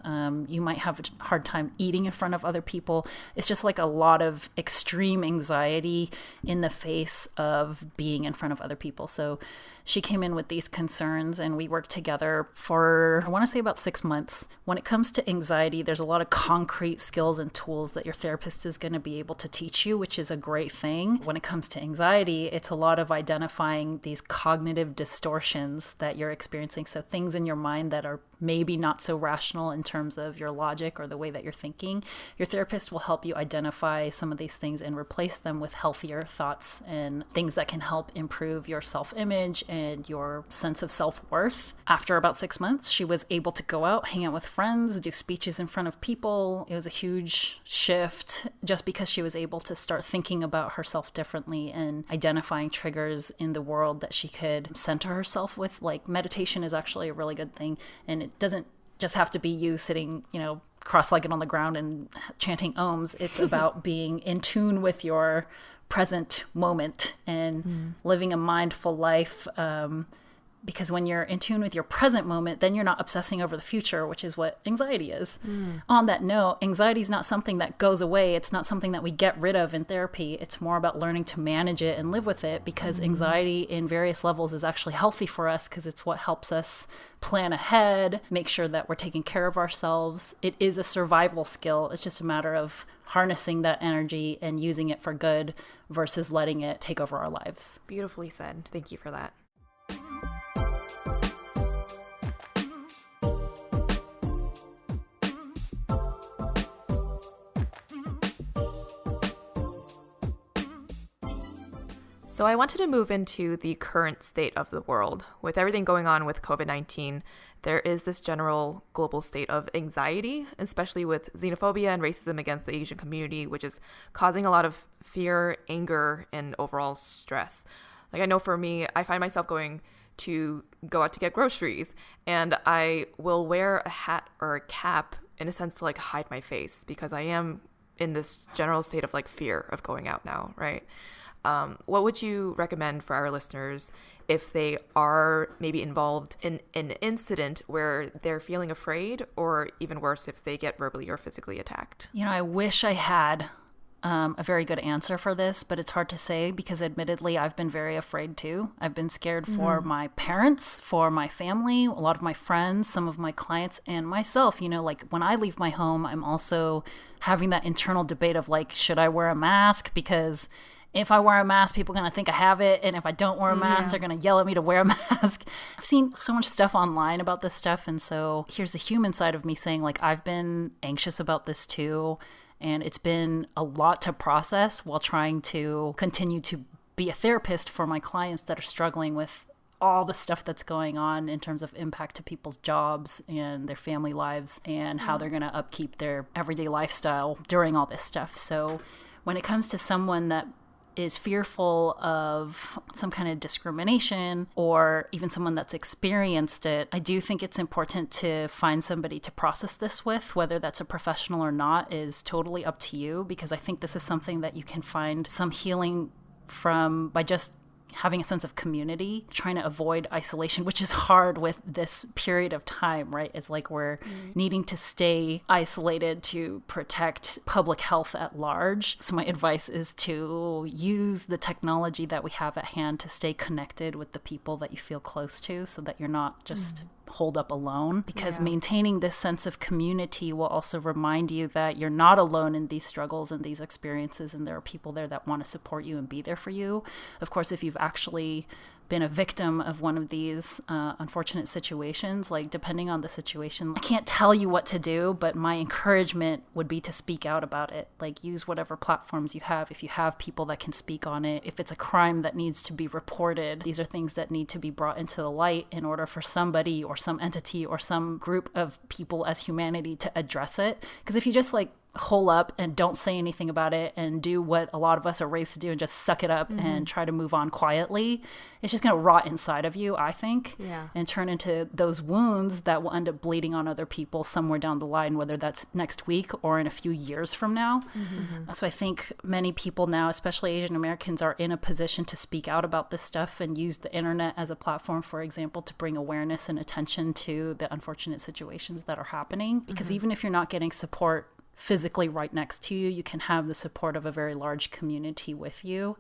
You might have a hard time eating in front of other people. It's just like a lot of extreme anxiety in the face of being in front of other people. So she came in with these concerns and we worked together for, I want to say, about 6 months. When it comes to anxiety, there's a lot of concrete skills and tools that your therapist is going to be able to teach you, which is a great thing. When it comes to anxiety, it's a lot of identifying these cognitive distortions that you're experiencing. So things in your mind that are maybe not so rational in terms of your logic or the way that you're thinking. Your therapist will help you identify some of these things and replace them with healthier thoughts and things that can help improve your self-image and your sense of self-worth. After about 6 months, she was able to go out, hang out with friends, do speeches in front of people. It was a huge shift just because she was able to start thinking about herself differently and identifying triggers in the world that she could center herself with. Like, meditation is actually a really good thing, and it doesn't just have to be you sitting, cross-legged on the ground and chanting ohms. It's about being in tune with your present moment and living a mindful life, because when you're in tune with your present moment, then you're not obsessing over the future, which is what anxiety is. On that note, anxiety is not something that goes away. It's not something that we get rid of in therapy. It's more about learning to manage it and live with it, because anxiety in various levels is actually healthy for us, because it's what helps us plan ahead, make sure that we're taking care of ourselves. It is a survival skill. It's just a matter of harnessing that energy and using it for good versus letting it take over our lives. Beautifully said. Thank you for that. So I wanted to move into the current state of the world. With everything going on with COVID-19, there is this general global state of anxiety, especially with xenophobia and racism against the Asian community, which is causing a lot of fear, anger, and overall stress. Like, I know for me, I find myself go out to get groceries, and I will wear a hat or a cap in a sense to like hide my face, because I am in this general state of like fear of going out now, right? What would you recommend for our listeners if they are maybe involved in an incident where they're feeling afraid, or even worse, if they get verbally or physically attacked? I wish I had a very good answer for this, but it's hard to say, because admittedly, I've been very afraid too. I've been scared for my parents, for my family, a lot of my friends, some of my clients, and myself. Like when I leave my home, I'm also having that internal debate of like, should I wear a mask? Because if I wear a mask, people are going to think I have it. And if I don't wear a mask, they're going to yell at me to wear a mask. I've seen so much stuff online about this stuff. And so here's the human side of me saying, like, I've been anxious about this too. And it's been a lot to process while trying to continue to be a therapist for my clients that are struggling with all the stuff that's going on in terms of impact to people's jobs and their family lives and how they're going to upkeep their everyday lifestyle during all this stuff. So when it comes to someone that is fearful of some kind of discrimination or even someone that's experienced it, I do think it's important to find somebody to process this with. Whether that's a professional or not is totally up to you, because I think this is something that you can find some healing from by just having a sense of community, trying to avoid isolation, which is hard with this period of time, right? It's like we're needing to stay isolated to protect public health at large. So my advice is to use the technology that we have at hand to stay connected with the people that you feel close to, so that you're not just holed up alone, because maintaining this sense of community will also remind you that you're not alone in these struggles and these experiences, and there are people there that want to support you and be there for you. Of course, if you've actually been a victim of one of these unfortunate situations, like depending on the situation, I can't tell you what to do, but my encouragement would be to speak out about it. Like, use whatever platforms you have. If you have people that can speak on it, if it's a crime that needs to be reported, these are things that need to be brought into the light in order for somebody or some entity or some group of people as humanity to address it. Because if you just like hole up and don't say anything about it and do what a lot of us are raised to do and just suck it up and try to move on quietly, it's just going to rot inside of you, I think, and turn into those wounds that will end up bleeding on other people somewhere down the line, whether that's next week or in a few years from now. So I think many people now, especially Asian Americans, are in a position to speak out about this stuff and use the internet as a platform, for example, to bring awareness and attention to the unfortunate situations that are happening. Because even if you're not getting support physically right next to you, you can have the support of a very large community with you.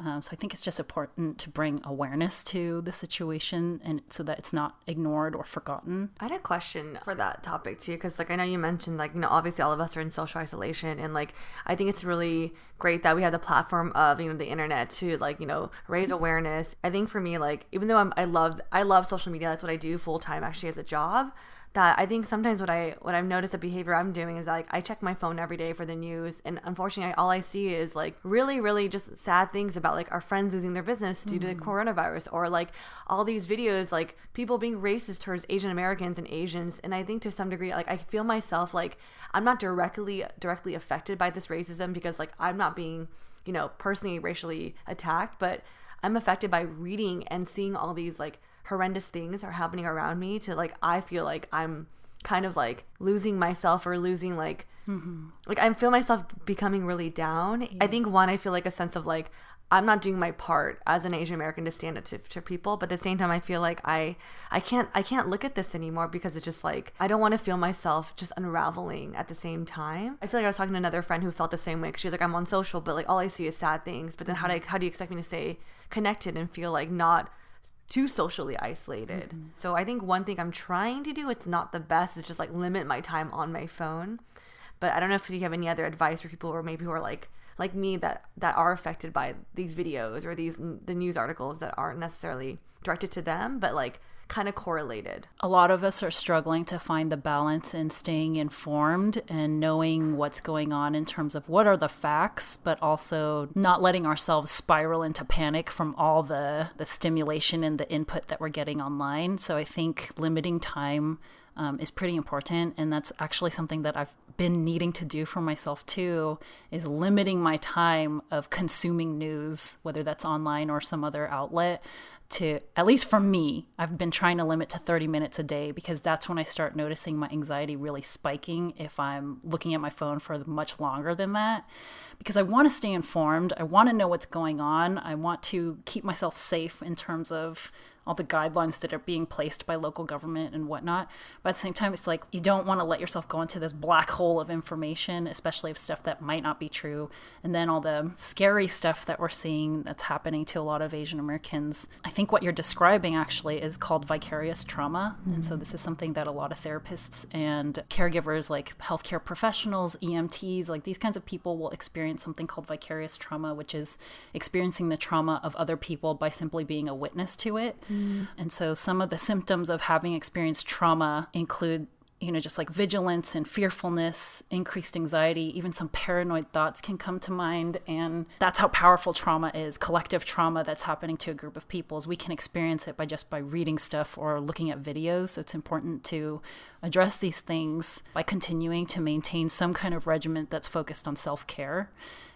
So I think it's just important to bring awareness to the situation, and so that it's not ignored or forgotten. I had a question for that topic too, because like I know you mentioned, like, you know, obviously all of us are in social isolation, and like I think it's really great that we have the platform of, you know, the internet to, like, you know, raise awareness. I think for me, like, even though I love social media, that's what I do full time actually as a job, that I think sometimes what I've noticed a behavior I'm doing is like I check my phone every day for the news, and unfortunately all I see is like really just sad things about like our friends losing their business due to the coronavirus, or like all these videos like people being racist towards Asian Americans and Asians. And I think to some degree, like, I feel myself like I'm not directly affected by this racism, because like I'm not being, you know, personally racially attacked, but I'm affected by reading and seeing all these like horrendous things are happening around me, to like I feel like I'm kind of like losing myself, or losing like like I feel myself becoming really down. I think I feel like a sense of like I'm not doing my part as an Asian American to stand up to people, but at the same time I feel like I can't look at this anymore, because it's just like I don't want to feel myself just unraveling at the same time. I feel like I was talking to another friend who felt the same way, because she was like, I'm on social, but like all I see is sad things, but then how do you expect me to stay connected and feel like not too socially isolated? So I think one thing I'm trying to do, it's not the best, is just like limit my time on my phone. But I don't know if you have any other advice for people, or maybe who are like me, that are affected by these videos or the news articles that aren't necessarily directed to them, but like kind of correlated. A lot of us are struggling to find the balance in staying informed and knowing what's going on in terms of what are the facts, but also not letting ourselves spiral into panic from all the stimulation and the input that we're getting online. So I think limiting time is pretty important, and that's actually something that I've been needing to do for myself too, is limiting my time of consuming news, whether that's online or some other outlet, to, at least for me, I've been trying to limit to 30 minutes a day, because that's when I start noticing my anxiety really spiking if I'm looking at my phone for much longer than that. Because I want to stay informed, I want to know what's going on, I want to keep myself safe in terms of all the guidelines that are being placed by local government and whatnot. But at the same time, it's like you don't want to let yourself go into this black hole of information, especially of stuff that might not be true. And then all the scary stuff that we're seeing that's happening to a lot of Asian Americans. I think what you're describing actually is called vicarious trauma. And so this is something that a lot of therapists and caregivers, like healthcare professionals, EMTs, like these kinds of people will experience something called vicarious trauma, which is experiencing the trauma of other people by simply being a witness to it. And so some of the symptoms of having experienced trauma include, you know, just like vigilance and fearfulness, increased anxiety, even some paranoid thoughts can come to mind. And that's how powerful trauma is, collective trauma that's happening to a group of people. Is we can experience it by reading stuff or looking at videos. So it's important to address these things by continuing to maintain some kind of regimen that's focused on self-care.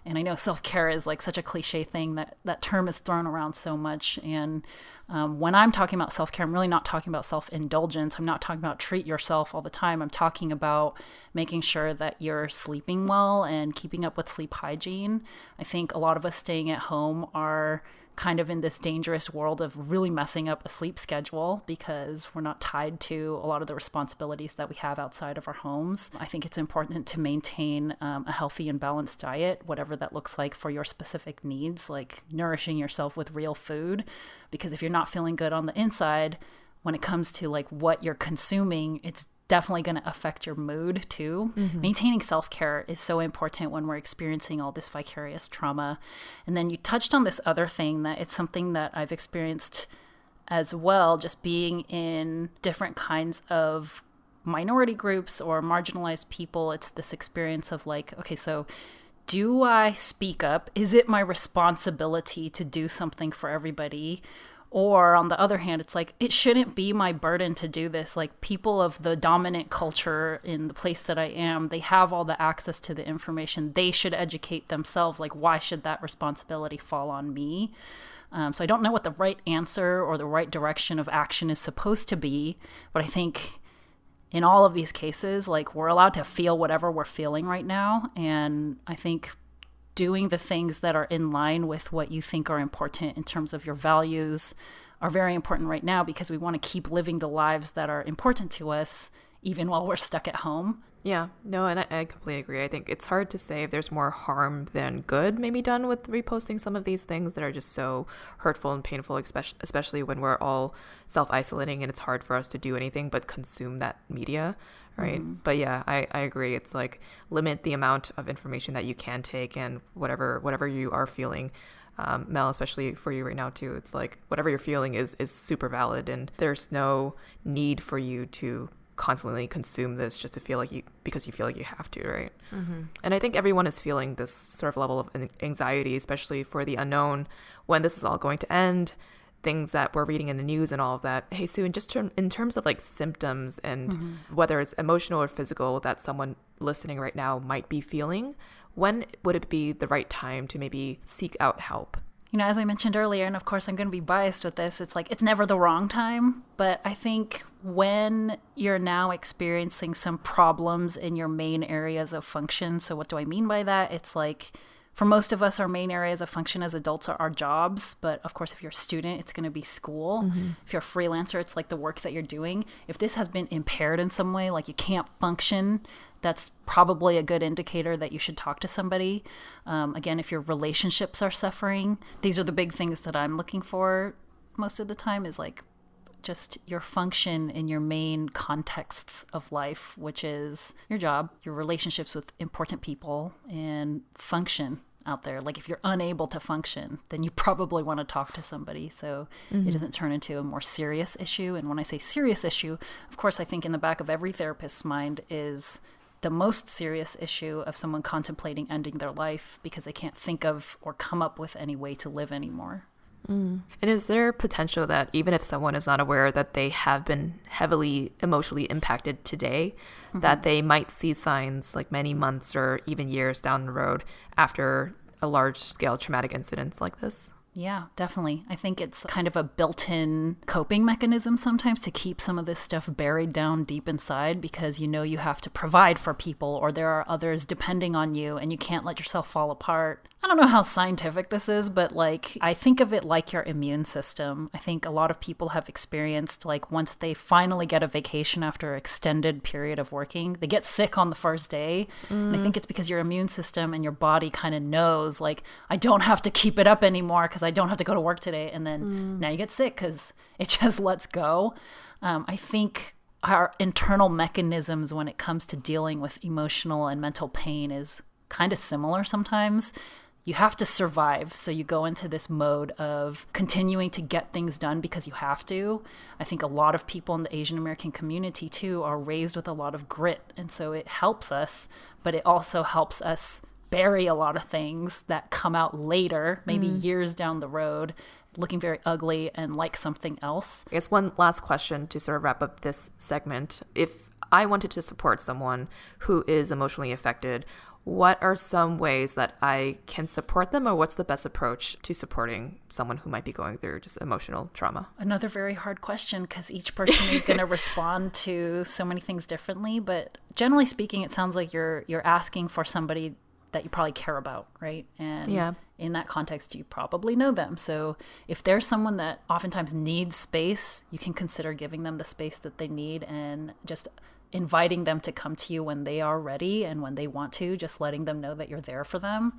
And I know self-care is like such a cliche thing, that term is thrown around so much. And when I'm talking about self-care, I'm really not talking about self-indulgence. I'm not talking about treat yourself all the time. I'm talking about making sure that you're sleeping well and keeping up with sleep hygiene. I think a lot of us staying at home are kind of in this dangerous world of really messing up a sleep schedule because we're not tied to a lot of the responsibilities that we have outside of our homes. I think it's important to maintain a healthy and balanced diet, whatever that looks like for your specific needs, like nourishing yourself with real food. Because if you're not feeling good on the inside, when it comes to like what you're consuming, it's definitely going to affect your mood too. Maintaining self-care is so important when we're experiencing all this vicarious trauma. And then you touched on this other thing, that it's something that I've experienced as well, just being in different kinds of minority groups or marginalized people. It's this experience of like, okay, so do I speak up? Is it my responsibility to do something for everybody? Or on the other hand, it's like, it shouldn't be my burden to do this. Like, people of the dominant culture in the place that I am, they have all the access to the information. They should educate themselves. Like, why should that responsibility fall on me? So I don't know what the right answer or the right direction of action is supposed to be. But I think in all of these cases, like, we're allowed to feel whatever we're feeling right now. And I think doing the things that are in line with what you think are important in terms of your values are very important right now, because we want to keep living the lives that are important to us even while we're stuck at home. Yeah, no, and I completely agree. I think it's hard to say if there's more harm than good maybe done with reposting some of these things that are just so hurtful and painful, especially when we're all self-isolating and it's hard for us to do anything but consume that media, right? But yeah, I agree. It's like, limit the amount of information that you can take, and whatever you are feeling. Mel, especially for you right now too, it's like whatever you're feeling is super valid, and there's no need for you to constantly consume this just to feel like because you feel like you have to, right? And I think everyone is feeling this sort of level of anxiety, especially for the unknown, when this is all going to end, things that we're reading in the news and all of that. Hey, Sue, and just in terms of like symptoms and whether it's emotional or physical that someone listening right now might be feeling, when would it be the right time to maybe seek out help? You know, as I mentioned earlier, and of course I'm going to be biased with this, it's like, it's never the wrong time. But I think when you're now experiencing some problems in your main areas of function, so what do I mean by that? It's like, for most of us, our main areas of function as adults are our jobs. But of course, if you're a student, it's going to be school. If you're a freelancer, it's like the work that you're doing. If this has been impaired in some way, like you can't function, that's probably a good indicator that you should talk to somebody. Again, if your relationships are suffering, these are the big things that I'm looking for most of the time, is like just your function in your main contexts of life, which is your job, your relationships with important people, and function out there. Like, if you're unable to function, then you probably want to talk to somebody so it doesn't turn into a more serious issue. And when I say serious issue, of course, I think in the back of every therapist's mind is the most serious issue of someone contemplating ending their life because they can't think of or come up with any way to live anymore. And is there potential that even if someone is not aware that they have been heavily emotionally impacted today, that they might see signs like many months or even years down the road after a large-scale traumatic incident like this? Yeah, definitely. I think it's kind of a built-in coping mechanism sometimes to keep some of this stuff buried down deep inside, because you know you have to provide for people, or there are others depending on you, and you can't let yourself fall apart. I don't know how scientific this is, but like, I think of it like your immune system. I think a lot of people have experienced, like, once they finally get a vacation after an extended period of working, they get sick on the first day. And I think it's because your immune system and your body kind of knows, like, I don't have to keep it up anymore because I don't have to go to work today. And then now you get sick because it just lets go. I think our internal mechanisms when it comes to dealing with emotional and mental pain is kind of similar sometimes. You have to survive, so you go into this mode of continuing to get things done because you have to. I think a lot of people in the Asian American community too are raised with a lot of grit, and so it helps us, but it also helps us bury a lot of things that come out later, maybe years down the road, looking very ugly and like something else. I guess one last question to sort of wrap up this segment. If I wanted to support someone who is emotionally affected, what are some ways that I can support them, or what's the best approach to supporting someone who might be going through just emotional trauma? Another very hard question, because each person is going to respond to so many things differently. But generally speaking, it sounds like you're asking for somebody that you probably care about, right? And in that context, you probably know them. So if there's someone that oftentimes needs space, you can consider giving them the space that they need and just inviting them to come to you when they are ready and when they want to, just letting them know that you're there for them.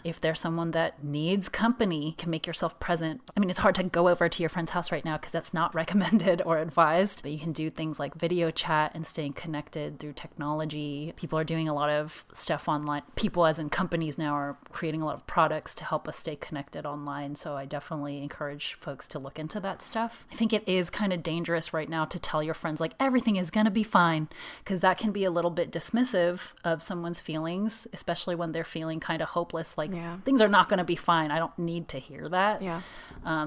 If there's someone that needs company, you can make yourself present. I mean, it's hard to go over to your friend's house right now because that's not recommended or advised, but you can do things like video chat and staying connected through technology. People are doing a lot of stuff online. People, as in companies now, are creating a lot of products to help us stay connected online. So I definitely encourage folks to look into that stuff. I think it is kind of dangerous right now to tell your friends like everything is going to be fine, because that can be a little bit dismissive of someone's feelings, especially when they're feeling kind of hopeless, like things are not going to be fine. I don't need to hear that.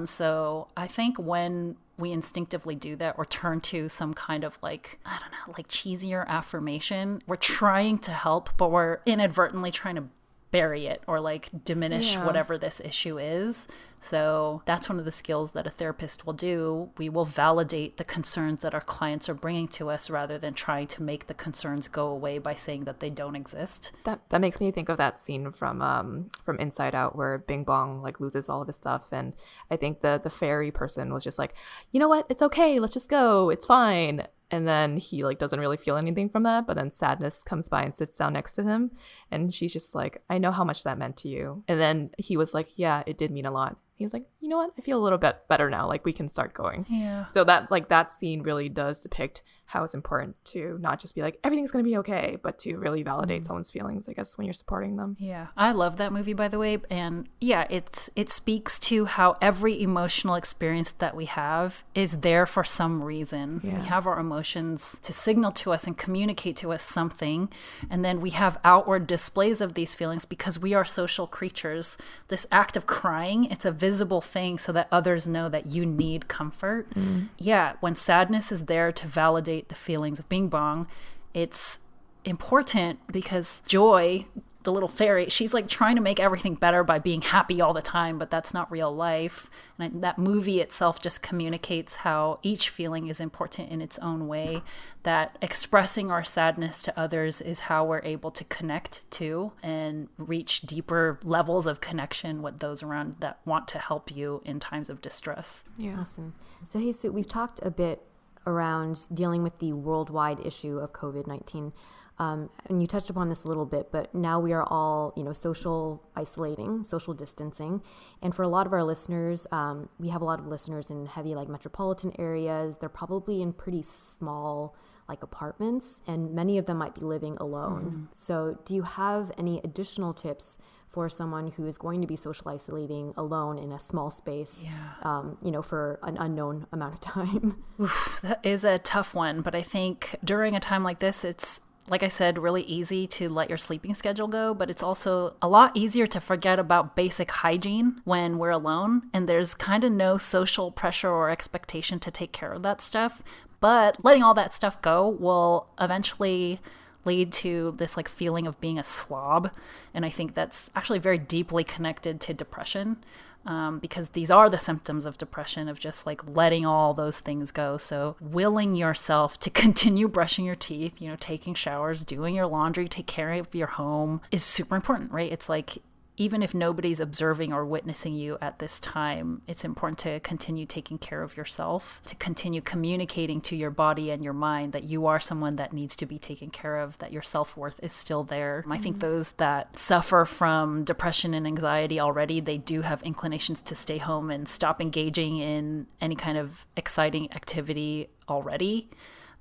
So I think when we instinctively do that or turn to some kind of like, I don't know, like cheesier affirmation, we're trying to help, but we're inadvertently trying to bury it or like diminish whatever this issue is. So that's one of the skills that a therapist will do. We will validate the concerns that our clients are bringing to us rather than trying to make the concerns go away by saying that they don't exist. That makes me think of that scene from Inside Out where Bing Bong like loses all of his stuff, and I think the fairy person was just like, you know what, it's okay, let's just go, it's fine. And then he like doesn't really feel anything from that, but then Sadness comes by and sits down next to him, and she's just like, I know how much that meant to you. And then he was like, yeah, it did mean a lot. He was like, you know what, I feel a little bit better now, like we can start going. So that scene really does depict how it's important to not just be like everything's gonna be okay, but to really validate someone's feelings, I guess, when you're supporting them. I love that movie, by the way. And it speaks to how every emotional experience that we have is there for some reason. We have our emotions to signal to us and communicate to us something, and then we have outward displays of these feelings because we are social creatures. This act of crying, it's a visible thing so that others know that you need comfort. When sadness is there to validate the feelings of Bing Bong, it's important because Joy, the little fairy, she's like trying to make everything better by being happy all the time, but that's not real life. And that movie itself just communicates how each feeling is important in its own way, that expressing our sadness to others is how we're able to connect to and reach deeper levels of connection with those around that want to help you in times of distress. Awesome. So hey, Sue, we've talked a bit around dealing with the worldwide issue of COVID-19. And you touched upon this a little bit, but now we are all, social isolating, social distancing. And for a lot of our listeners, we have a lot of listeners in heavy, like metropolitan areas. They're probably in pretty small, like apartments, and many of them might be living alone. So do you have any additional tips for someone who is going to be social isolating alone in a small space, for an unknown amount of time? That is a tough one, but I think during a time like this, it's, like I said, really easy to let your sleeping schedule go, but it's also a lot easier to forget about basic hygiene when we're alone, and there's kind of no social pressure or expectation to take care of that stuff. But letting all that stuff go will eventually lead to this like feeling of being a slob, and I think that's actually very deeply connected to depression. Because these are the symptoms of depression, of just like letting all those things go. So willing yourself to continue brushing your teeth, taking showers, doing your laundry, take care of your home is super important, right? It's like, even if nobody's observing or witnessing you at this time, it's important to continue taking care of yourself, to continue communicating to your body and your mind that you are someone that needs to be taken care of, that your self-worth is still there. I think those that suffer from depression and anxiety already, they do have inclinations to stay home and stop engaging in any kind of exciting activity already.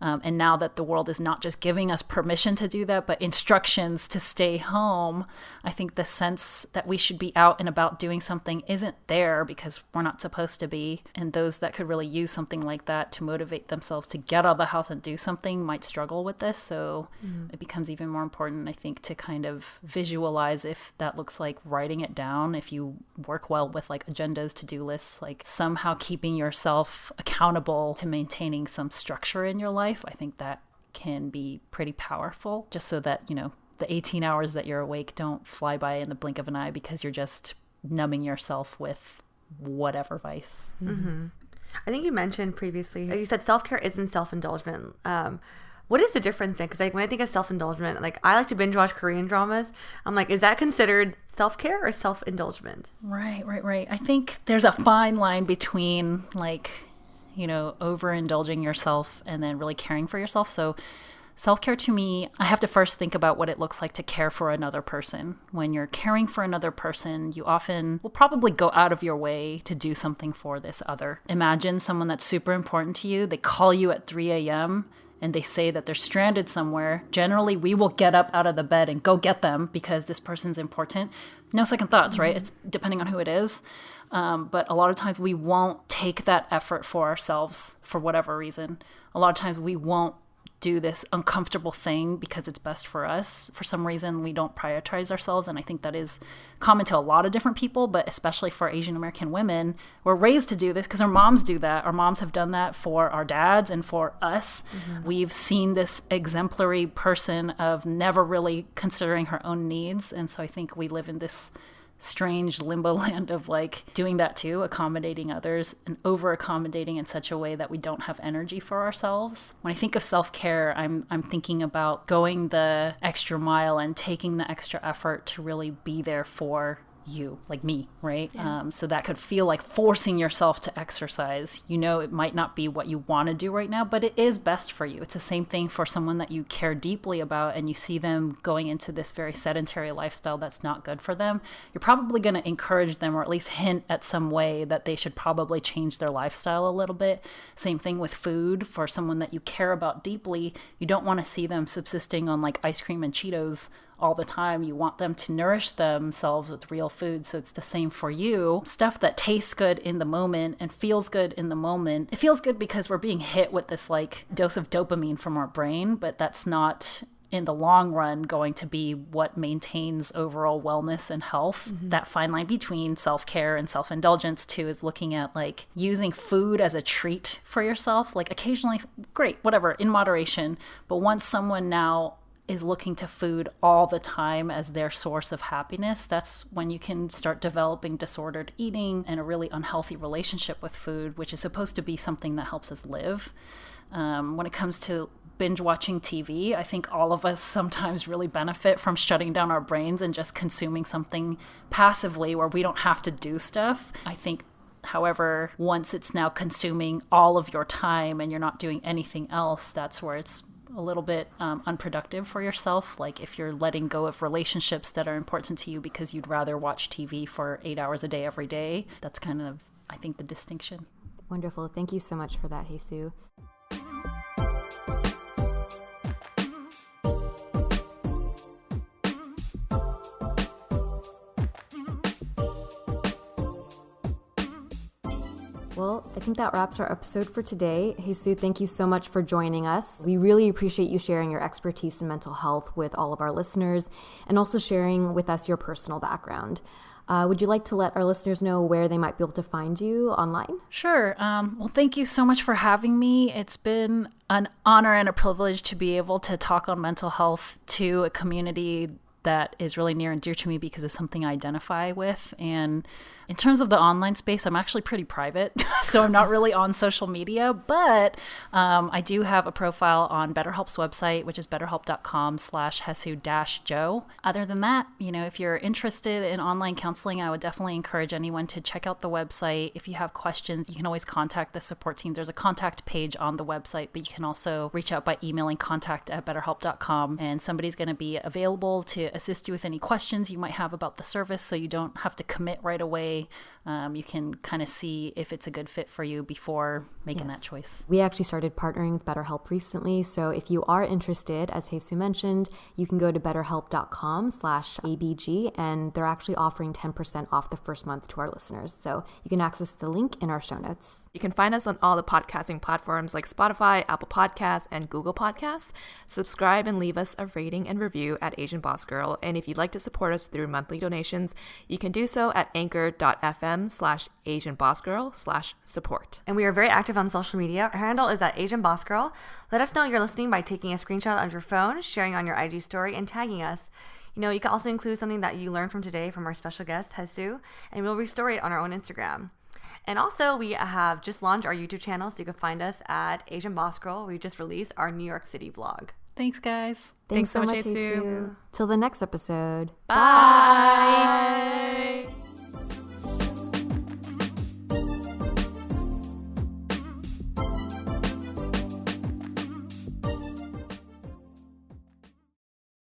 And now that the world is not just giving us permission to do that, but instructions to stay home, I think the sense that we should be out and about doing something isn't there because we're not supposed to be. And those that could really use something like that to motivate themselves to get out of the house and do something might struggle with this. So it becomes even more important, I think, to kind of visualize if that looks like writing it down. If you work well with like agendas, to-do lists, like somehow keeping yourself accountable to maintaining some structure in your life, I think that can be pretty powerful, just so that, you know, the 18 hours that you're awake don't fly by in the blink of an eye because you're just numbing yourself with whatever vice. I think you mentioned previously, you said self-care isn't self-indulgent. What is the difference then? Because like when I think of self-indulgent, like I like to binge watch Korean dramas. I'm like, is that considered self-care or self-indulgent? Right. I think there's a fine line between like, you know, overindulging yourself and then really caring for yourself. So self-care to me, I have to first think about what it looks like to care for another person. When you're caring for another person, you often will probably go out of your way to do something for this other. Imagine someone that's super important to you. They call you at 3 a.m. and they say that they're stranded somewhere. Generally, we will get up out of the bed and go get them because this person's important. No second thoughts, right? It's depending on who it is. But a lot of times we won't take that effort for ourselves for whatever reason. A lot of times we won't do this uncomfortable thing because it's best for us. For some reason, we don't prioritize ourselves. And I think that is common to a lot of different people, but especially for Asian American women. We're raised to do this because our moms do that. Our moms have done that for our dads and for us. We've seen this exemplary person of never really considering her own needs. And so I think we live in this strange limbo land of like doing that too, accommodating others and over accommodating in such a way that we don't have energy for ourselves. When I think of self-care, I'm thinking about going the extra mile and taking the extra effort to really be there for you, like me, right? Yeah. So that could feel like forcing yourself to exercise. You know, it might not be what you want to do right now, but it is best for you. It's the same thing for someone that you care deeply about and you see them going into this very sedentary lifestyle that's not good for them. You're probably going to encourage them or at least hint at some way that they should probably change their lifestyle a little bit. Same thing with food. For someone that you care about deeply, you don't want to see them subsisting on like ice cream and Cheetos all the time. You want them to nourish themselves with real food. So it's the same for you. Stuff that tastes good in the moment and feels good in the moment. It feels good because we're being hit with this like dose of dopamine from our brain, but that's not in the long run going to be what maintains overall wellness and health. That fine line between self-care and self-indulgence too is looking at like using food as a treat for yourself. Like occasionally, great, whatever, in moderation. But once someone now is looking to food all the time as their source of happiness, that's when you can start developing disordered eating and a really unhealthy relationship with food, which is supposed to be something that helps us live. When it comes to binge watching TV, I think all of us sometimes really benefit from shutting down our brains and just consuming something passively where we don't have to do stuff. I think, however, once it's now consuming all of your time and you're not doing anything else, that's where it's a little bit unproductive for yourself. Like if you're letting go of relationships that are important to you because you'd rather watch TV for 8 hours a day every day, that's kind of, I think, the distinction. Wonderful. Thank you so much for that, Jesus. Well, I think that wraps our episode for today. Jesus, thank you so much for joining us. We really appreciate you sharing your expertise in mental health with all of our listeners and also sharing with us your personal background. Would you like to let our listeners know where they might be able to find you online? Sure. Well, thank you so much for having me. It's been an honor and a privilege to be able to talk on mental health to a community that is really near and dear to me because it's something I identify with. And in terms of the online space, I'm actually pretty private, so I'm not really on social media, but I do have a profile on BetterHelp's website, which is betterhelp.com/Hesu-Joe. Other than that, you know, if you're interested in online counseling, I would definitely encourage anyone to check out the website. If you have questions, you can always contact the support team. There's a contact page on the website, but you can also reach out by emailing contact@betterhelp.com, and somebody's going to be available to assist you with any questions you might have about the service, so you don't have to commit right away. you can kind of see if it's a good fit for you before making that choice. We actually started partnering with BetterHelp recently. So if you are interested, as Jesus mentioned, you can go to betterhelp.com/ABG, and they're actually offering 10% off the first month to our listeners. So you can access the link in our show notes. You can find us on all the podcasting platforms like Spotify, Apple Podcasts, and Google Podcasts. Subscribe and leave us a rating and review at Asian Boss Girl. And if you'd like to support us through monthly donations, you can do so at anchor.fm/AsianBossGirl/support. And we are very active on social media. Our handle is at Asian Boss Girl. Let us know you're listening by taking a screenshot of your phone, sharing on your IG story, and tagging us. You know, you can also include something that you learned from today from our special guest, Jesus, and we'll restore it on our own Instagram. And also, we have just launched our YouTube channel, so you can find us at Asian Boss Girl. We just released our New York City vlog. Thanks, guys. Thanks so much, Jesus. Jesus. Till the next episode. Bye.